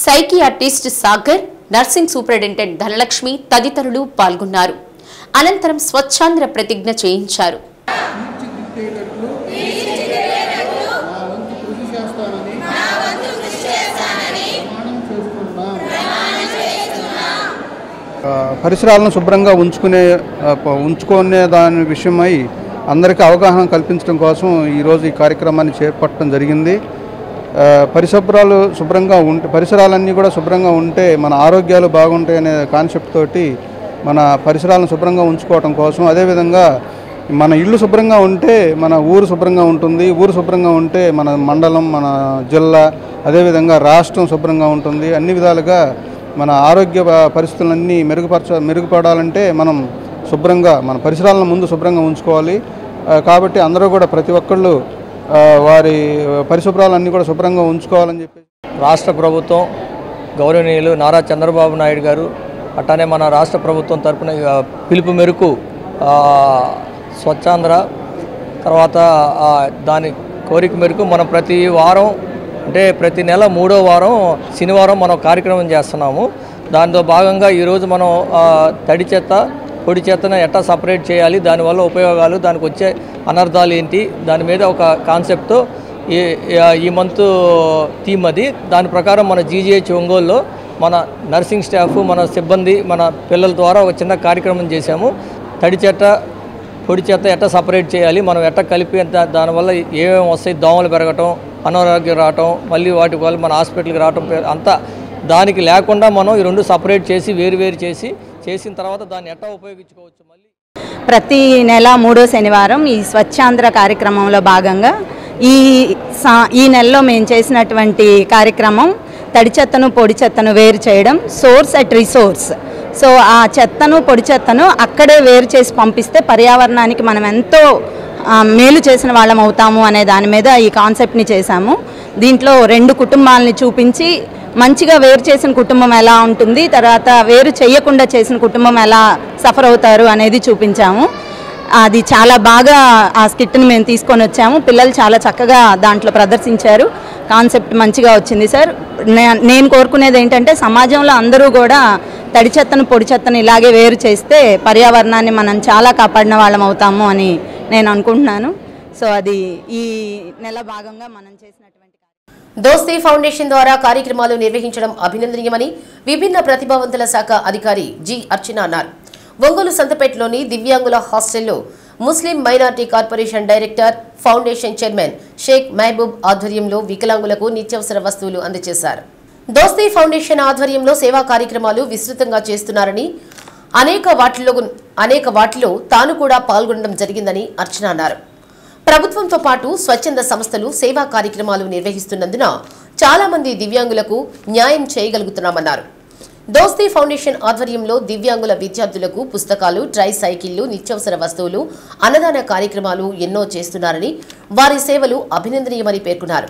psychiatrist Sagar, nursing superintendent Dhanalakshmi తదితరులు పాల్గొన్నారు. అనంతరం స్వచ్ఛాంధ్ర ప్రతిజ్ఞ చేయించారు. పరిసరాలను శుభ్రంగా ఉంచుకునే దాని విషయమై అందరికీ అవగాహన కల్పించడం కోసం ఈరోజు ఈ కార్యక్రమాన్ని చేపట్టడం జరిగింది. పరిసరాలన్నీ కూడా శుభ్రంగా ఉంటే మన ఆరోగ్యాలు బాగుంటాయనే కాన్సెప్ట్ తోటి మన పరిసరాలను శుభ్రంగా ఉంచుకోవడం కోసం, అదేవిధంగా మన ఇల్లు శుభ్రంగా ఉంటే మన ఊరు శుభ్రంగా ఉంటుంది, ఊరు శుభ్రంగా ఉంటే మన మండలం, మన జిల్లా, అదేవిధంగా రాష్ట్రం శుభ్రంగా ఉంటుంది. అన్ని విధాలుగా మన ఆరోగ్య పరిస్థితులన్నీ మెరుగుపడాలంటే మనం శుభ్రంగా మన పరిసరాలను ముందు శుభ్రంగా ఉంచుకోవాలి. కాబట్టి అందరూ కూడా ప్రతి ఒక్కళ్ళు వారి పరిశుభ్రాలన్నీ కూడా శుభ్రంగా ఉంచుకోవాలని చెప్పి రాష్ట్ర ప్రభుత్వం గౌరవనీయులు నారా చంద్రబాబు నాయుడు గారు అట్లానే మన రాష్ట్ర ప్రభుత్వం తరపున పిలుపు మేరకు స్వచ్ఛాంధ్ర తర్వాత దాని కోరిక మేరకు మనం ప్రతి వారం అంటే ప్రతి నెల 3వ వారం శనివారం మనం కార్యక్రమం చేస్తున్నాము. దాంతో భాగంగా ఈరోజు మనం తడి చెత్త పొడి చెత్తను ఎట్లా సపరేట్ చేయాలి, దానివల్ల ఉపయోగాలు, దానికి వచ్చే అనర్థాలు ఏంటి, దాని మీద ఒక కాన్సెప్ట్తో ఈ మంత్ థీమ్ అది. దాని ప్రకారం మన జీజీహెచ్ ఒంగోలులో మన నర్సింగ్ స్టాఫ్, మన సిబ్బంది, మన పిల్లల ద్వారా ఒక చిన్న కార్యక్రమం చేశాము. తడి చెత్త పొడి చెత్త ఎట్లా సపరేట్ చేయాలి, మనం ఎట్లా కలిపి దానివల్ల ఏమేమి వస్తాయి, దోమలు పెరగటం, అనారోగ్యం రావటం, మళ్ళీ వాటి వల్ల మన హాస్పిటల్కి రావటం అంతా దానికి లేకుండా మనం ఈ రెండు సపరేట్ చేసి వేరు చేసిన తర్వాత దాన్ని ఎట్లా ఉపయోగించుకోవచ్చు. మళ్ళీ ప్రతి నెల 3వ శనివారం ఈ స్వచ్ఛాంధ్ర కార్యక్రమంలో భాగంగా ఈ నెలలో మేము చేసినటువంటి కార్యక్రమం తడి చెత్తను పొడి చెత్తను వేరు చేయడం, సోర్స్ అట్ రిసోర్స్. సో ఆ చెత్తను పొడి చెత్తను అక్కడే వేరు చేసి పంపిస్తే పర్యావరణానికి మనం ఎంతో మేలు చేసిన వాళ్ళం అవుతాము అనే దాని మీద ఈ కాన్సెప్ట్ని చేశాము. దీంట్లో 2 కుటుంబాలని చూపించి మంచిగా వేరు చేసిన కుటుంబం ఎలా ఉంటుంది, తర్వాత వేరు చేయకుండా చేసిన కుటుంబం ఎలా సఫర్ అవుతారు అనేది చూపించాము. అది చాలా బాగా ఆ స్కిట్ని మేము తీసుకొని వచ్చాము. పిల్లలు చాలా చక్కగా దాంట్లో ప్రదర్శించారు. కాన్సెప్ట్ మంచిగా వచ్చింది సార్. నేను కోరుకునేది ఏంటంటే సమాజంలో అందరూ కూడా తడి చెత్తను పొడి చెత్తను ఇలాగే వేరు చేస్తే పర్యావరణాన్ని మనం చాలా కాపాడిన వాళ్ళం అవుతాము అని నేను అనుకుంటున్నాను. సో అది ఈ నెల భాగంగా మనం చేసినటువంటి దోస్తీ ఫౌండేషన్ ద్వారా కార్యక్రమాలు నిర్వహించడం అభినందనీయమని విభిన్న ప్రతిభావంతుల శాఖ అధికారి జి అర్చన అన్నారు. ఒంగోలు సంతపేటలోని దివ్యాంగుల హాస్టల్లో Muslim minority corporation director, foundation chairman Sheikh Mahaboob ఆధ్వర్యంలో వికలాంగులకు నిత్యావసర వస్తువులు అందజేశారు. దోస్తీ ఫౌండేషన్ ఆధ్వర్యంలో సేవా కార్యక్రమాలు విస్తృతంగా చేస్తున్నారని, అనేక వాటిలో తాను కూడా పాల్గొనడం జరిగిందని అర్చన అన్నారు. ప్రభుత్వంతో పాటు స్వచ్ఛంద సంస్థలు సేవా కార్యక్రమాలు నిర్వహిస్తున్నందున చాలా మంది దివ్యాంగులకు న్యాయం చేయగలుగుతున్నామన్నారు. దోస్తీ ఫౌండేషన్ ఆధ్వర్యంలో దివ్యాంగుల విద్యార్థులకు పుస్తకాలు, ట్రై సైకిళ్లు, నిత్యావసర వస్తువులు, అన్నదాన కార్యక్రమాలు ఎన్నో చేస్తున్నారని, వారి సేవలు అభినందనీయమని పేర్కొన్నారు.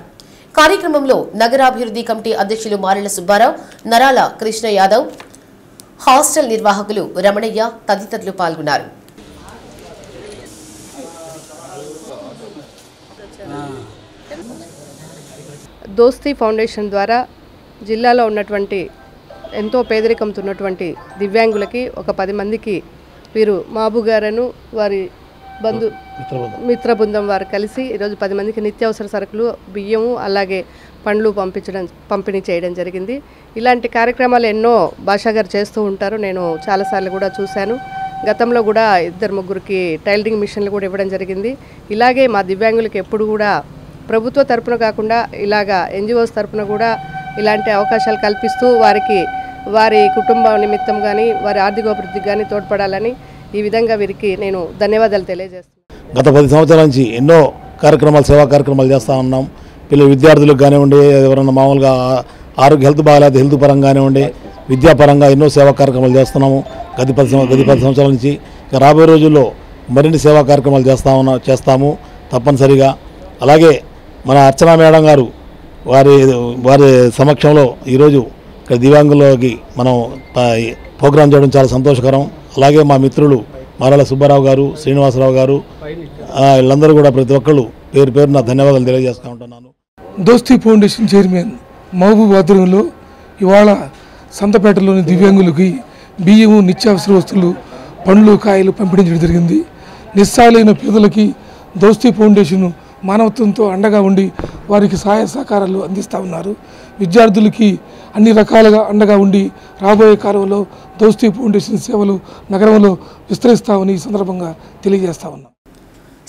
కార్యక్రమంలో నగరాభివృద్ధి కమిటీ అధ్యక్షులు మారెల సుబ్బారావు, నరాల కృష్ణ యాదవ్, హాస్టల్ నిర్వాహకులు రమణయ్య తదితరులు పాల్గొన్నారు. దోస్తీ ఫౌండేషన్ ద్వారా జిల్లాలో ఉన్నటువంటి ఎంతో పేదరికంతో ఉన్నటువంటి దివ్యాంగులకి ఒక 10 మందికి వీరు మాబు గారను వారి మిత్ర బృందం వారు కలిసి ఈరోజు 10 మందికి నిత్యావసర సరుకులు, బియ్యము, అలాగే పండ్లు పంపిణీ చేయడం జరిగింది. ఇలాంటి కార్యక్రమాలు ఎన్నో భాషా గారు చేస్తూ ఉంటారు. నేను చాలాసార్లు కూడా చూశాను. గతంలో కూడా 2-3కి టైలరింగ్ మిషన్లు కూడా ఇవ్వడం జరిగింది. ఇలాగే మా దివ్యాంగులకి ఎప్పుడు కూడా ప్రభుత్వ తరపున కాకుండా ఇలాగా ఎన్జిఓస్ తరపున కూడా ఇలాంటి అవకాశాలు కల్పిస్తూ వారి కుటుంబ నిమిత్తం కానీ వారి ఆర్థికోభివృద్ధికి కానీ తోడ్పడాలని ఈ విధంగా వీరికి నేను ధన్యవాదాలు తెలియజేస్తున్నాను. గత 10 సంవత్సరాల నుంచి ఎన్నో కార్యక్రమాలు, సేవా కార్యక్రమాలు చేస్తూ ఉన్నాం. విద్యార్థులకు కానివ్వండి, ఎవరన్నా మామూలుగా హెల్త్ బాగాలేదు, హెల్త్ పరంగా కానివ్వండి, విద్యాపరంగా ఎన్నో సేవా కార్యక్రమాలు చేస్తున్నాము గత 10 సంవత్సరాల నుంచి. ఇక రాబోయే రోజుల్లో మరిన్ని సేవా కార్యక్రమాలు చేస్తాము తప్పనిసరిగా. అలాగే మన అర్చనా మేడం గారు వారి సమక్షంలో ఈరోజు ఇక్కడ దివ్యాంగులకి మనం ప్రోగ్రాం చేయడం చాలా సంతోషకరం. అలాగే మా మిత్రులు మారాల సుబ్బారావు గారు, శ్రీనివాసరావు గారు, వీళ్ళందరూ కూడా ప్రతి ఒక్కళ్ళు పేరున ధన్యవాదాలు తెలియజేస్తూ ఉంటున్నాను. దోస్తీ ఫౌండేషన్ చైర్మన్ మహబూబ్ ఆధ్వర్యంలో ఇవాళ సంతపేటలోని దివ్యాంగులకి బియ్యము, నిత్యావసర వస్తువులు, పండ్లు, కాయలు పంపిణీ చేయడం జరిగింది. నిస్సహాయులైన పేదలకి దోస్తీ ఫౌండేషన్ మానవత్వంతో అండగా ఉండి వారికి సహాయ సహకారాలు అందిస్తూ ఉన్నారు. విద్యార్థులకి అన్ని రకాలుగా అండగా ఉండి రాబోయే కాలంలో దోస్తీ ఫౌండేషన్ సేవలు నగరంలో విస్తరిస్తామని ఈ సందర్భంగా తెలియజేస్తా ఉన్నాం.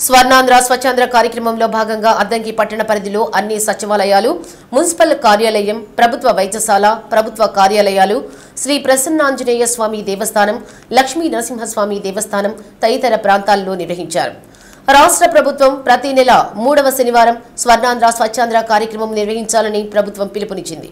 స్వర్ణాంధ్ర స్వచ్ఛాంధ్ర కార్యక్రమంలో భాగంగా అద్దంకి పట్టణ పరిధిలో అన్ని సచివాలయాలు, మున్సిపల్ కార్యాలయం, ప్రభుత్వ వైద్యశాల, ప్రభుత్వ కార్యాలయాలు, శ్రీ ప్రసన్నాంజనేయ స్వామి దేవస్థానం, లక్ష్మీ నరసింహస్వామి దేవస్థానం తదితర ప్రాంతాల్లో నిర్వహించారు. రాష్ట్ర ప్రభుత్వం ప్రతి నెల 3వ శనివారం స్వర్ణాంధ్ర స్వచ్ఛాంధ్ర కార్యక్రమం నిర్వహించాలని ప్రభుత్వం పిలుపునిచ్చింది.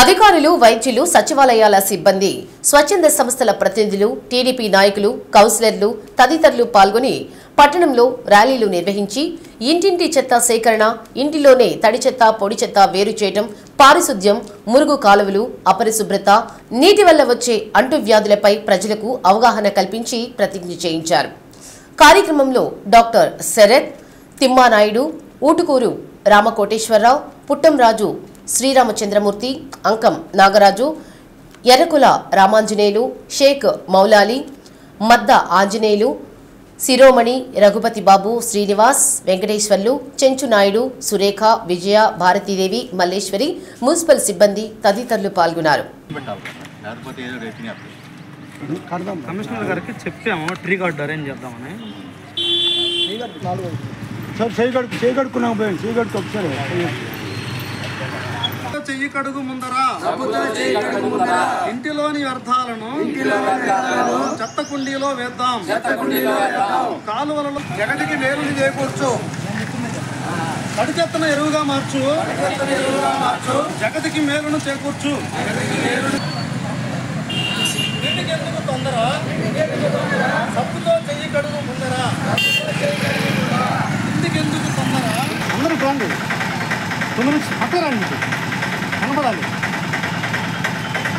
అధికారులు, వైద్యులు, సచివాలయాల సిబ్బంది, స్వచ్ఛంద సంస్థల ప్రతినిధులు, టీడీపీ నాయకులు, కౌన్సిలర్లు తదితరులు పాల్గొని పట్టణంలో ర్యాలీలు నిర్వహించి ఇంటింటి చెత్త సేకరణ, ఇంటిలోనే తడి చెత్త, పొడి చెత్త వేరు చేయడం, పారిశుద్ధ్యం, మురుగు కాలువలు, అపరిశుభ్రత, నీటి వల్ల వచ్చే అంటువ్యాధులపై ప్రజలకు అవగాహన కల్పించి ప్రతిజ్ఞ చేయించారు. కార్యక్రమంలో డాక్టర్ శరత్, తిమ్మానాయుడు, ఊటుకూరు రామకోటేశ్వరరావు, పుట్టంరాజు శ్రీరామచంద్రమూర్తి, అంకం నాగరాజు, ఎర్రకుల రామాంజనేయులు, షేక్ మౌలాలి, మద్ద ఆంజనేయులు, శిరోమణి, రఘుపతి బాబు, శ్రీనివాస్, వెంకటేశ్వర్లు, చెంచు నాయుడు, సురేఖ, విజయ, భారతీదేవి, మల్లేశ్వరి, మున్సిపల్ సిబ్బంది తదితరులు పాల్గొన్నారు. కమిషనర్ గారికి చెప్పాము ట్రీ గార్డ్ అరేంజ్ చేద్దామని. చెయ్యి కడుగు ముందరా ఇంటిలోని వ్యర్థాలను చెత్త కుండీలో వేద్దాం. కాలువలలో జగతికి మేలుని చేకూర్చు, తడి చెత్తను ఎరువుగా మార్చు, జగతికి మేలును చేకూర్చు. ఇంటికెందుకు తొందర, సబ్బుతో చెయ్యి కడుగు ముందరా. ఇంటికెందుకు తొందర, అందరూ బాగుంది. 9 నిమిషం పక్కరండి, కనపడాలి.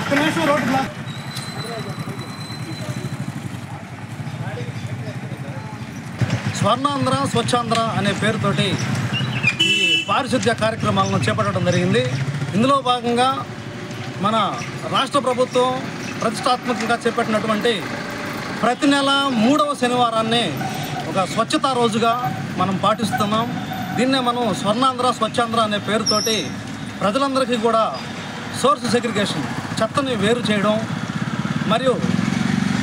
ఒక్క నిమిషం రోడ్డు బ్లాక్. స్వర్ణాంధ్ర స్వచ్ఛాంధ్ర అనే పేరుతోటి ఈ పారిశుద్ధ్య కార్యక్రమాలను చేపట్టడం జరిగింది. ఇందులో భాగంగా మన రాష్ట్ర ప్రభుత్వం ప్రతిష్టాత్మకంగా చేపట్టినటువంటి ప్రతి నెల 3వ శనివారాన్ని ఒక స్వచ్ఛతా రోజుగా మనం పాటిస్తున్నాం. దీన్నే మనం స్వర్ణాంధ్ర స్వచ్ఛాంధ్ర అనే పేరుతోటి ప్రజలందరికీ కూడా సోర్స్ సెగ్రిగేషన్, చెత్తని వేరు చేయడం మరియు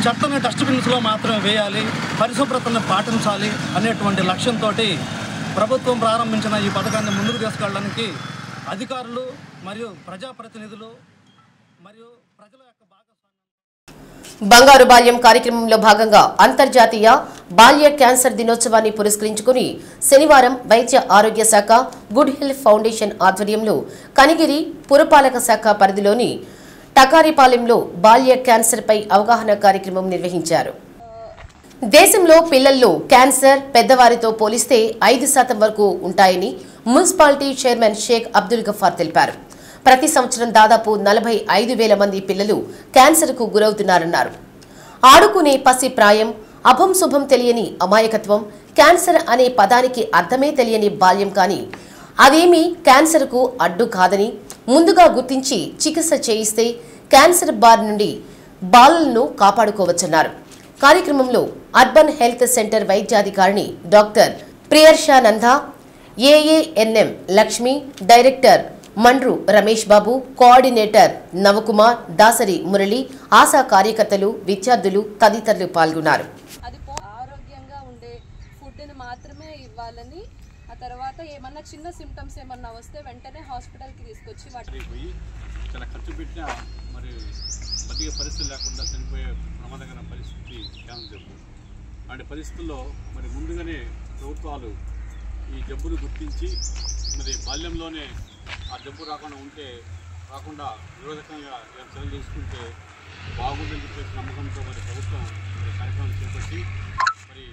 చెత్తని డస్ట్బిన్స్లో మాత్రమే వేయాలి, పరిశుభ్రతను పాటించాలి అనేటువంటి లక్ష్యంతో ప్రభుత్వం ప్రారంభించిన ఈ పథకాన్ని ముందుకు తీసుకెళ్ళడానికి అధికారులు మరియు ప్రజాప్రతినిధులు మరియు ప్రజల యొక్క బంగారు బాల్యం కార్యక్రమంలో భాగంగా అంతర్జాతీయ బాల్య క్యాన్సర్ దినోత్సవాన్ని పురస్కరించుకుని శనివారం వైద్య ఆరోగ్య శాఖ, గుడ్ హెల్త్ ఫౌండేషన్ ఆధ్వర్యంలో కనిగిరి పురపాలక శాఖ పరిధిలోని టకారిపాలెంలో బాల్య క్యాన్సర్పై అవగాహన కార్యక్రమం నిర్వహించారు. దేశంలో పిల్లల్లో క్యాన్సర్ పెద్దవారితో పోలిస్తే 5% వరకు ఉంటాయని మున్సిపాలిటీ చైర్మన్ షేక్ అబ్దుల్ గఫార్ తెలిపారు. ప్రతి సంవత్సరం దాదాపు 45,000 మంది పిల్లలు క్యాన్సర్కు గురవుతున్నారన్నారు. ఆడుకునే పసి ప్రాయం, అభం శుభం తెలియని అమాయకత్వం, క్యాన్సర్ అనే పదానికి అర్థమే తెలియని బాల్యం కానీ అదేమీ క్యాన్సర్కు అడ్డు కాదని ముందుగా గుర్తించి చికిత్స చేయిస్తే క్యాన్సర్ బారి నుండి బాలలను కాపాడుకోవచ్చన్నారు. కార్యక్రమంలో అర్బన్ హెల్త్ సెంటర్ వైద్యాధికారిణి doctor Priyarshananda, AANM Lakshmi, director Mandru Ramesh Babu, coordinator Navakumar, Dasari Murali, ASHA కార్యకర్తలు, విద్యార్థులు తదితరులు పాల్గొన్నారు. ఆరోగ్యంగా ఉండే ఫుడ్ని మాత్రమే ఇవ్వాలని, ఆ తర్వాత ఏమన్నా చిన్న సిమ్టమ్స్ ఏమన్నా వస్తే వెంటనే హాస్పిటల్కి తీసుకొచ్చి పోయి చాలా ఖర్చు పెట్టినా మరి బతికే పరిస్థితి లేకుండా చనిపోయే ప్రమాదకర పరిస్థితి క్యాన్సర్ జబ్బు. అలాంటి పరిస్థితుల్లో మరి ముందుగానే ప్రభుత్వాలు ఈ జబ్బును గుర్తించి మరి బాల్యంలోనే ఆ జబ్బు రాకుండా నిరోధకంగా చర్యలు తీసుకుంటే బాగుందని చెప్పేసి నమ్మకంతో మరి ప్రభుత్వం కార్యక్రమాలు చేపట్టి మరి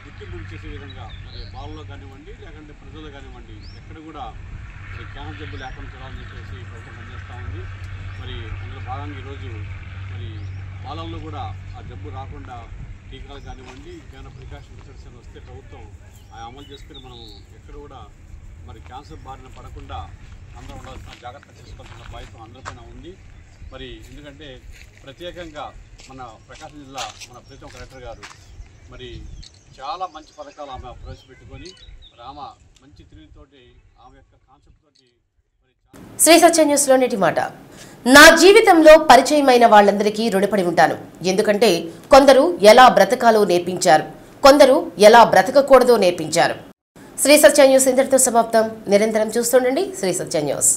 గుర్తింపు చేసే విధంగా మరి బాలలో కానివ్వండి లేకుంటే ప్రజలు కానివ్వండి ఎక్కడ కూడా మరి క్యాన్సర్ జబ్బు లేకుండా చూడాలని చెప్పేసి ప్రభుత్వం పనిచేస్తూ ఉంది. మరి అందులో భాగంగా ఈరోజు మరి బాలల్లో కూడా ఆ జబ్బు రాకుండా టీకాలు కానివ్వండి ఏమైనా ప్రికాషన్ మెథడ్స్ అని వస్తే ప్రభుత్వం అమలు చేసుకుని మనం ఎక్కడ కూడా మరి క్యాన్సర్ బారిన పడకుండా అందరూ ఉండాల్సిన జాగ్రత్త తీసుకోవాల్సిన బాధ్యత అందరిపైన ఉంది. మరి ఎందుకంటే ప్రత్యేకంగా మన ప్రకాశం జిల్లా మన ప్రీతం కలెక్టర్ గారు మరి చాలా మంచి పథకాలు ఆమె ప్రవేశపెట్టుకొని మరి ఆమె మంచి తిరుగుతోటి ఆమె యొక్క కాన్సెప్ట్ తోటి శ్రీ సత్య న్యూస్లో నేటి మాట. నా జీవితంలో పరిచయమైన వాళ్ళందరికీ రుణపడి ఉంటాను. ఎందుకంటే కొందరు ఎలా బ్రతకాలో నేర్పించారు, కొందరు ఎలా బ్రతకకూడదో నేర్పించారు. శ్రీ సత్య న్యూస్ ఇంతటితో సమాప్తం. నిరంతరం చూస్తుండండి శ్రీ సత్య న్యూస్.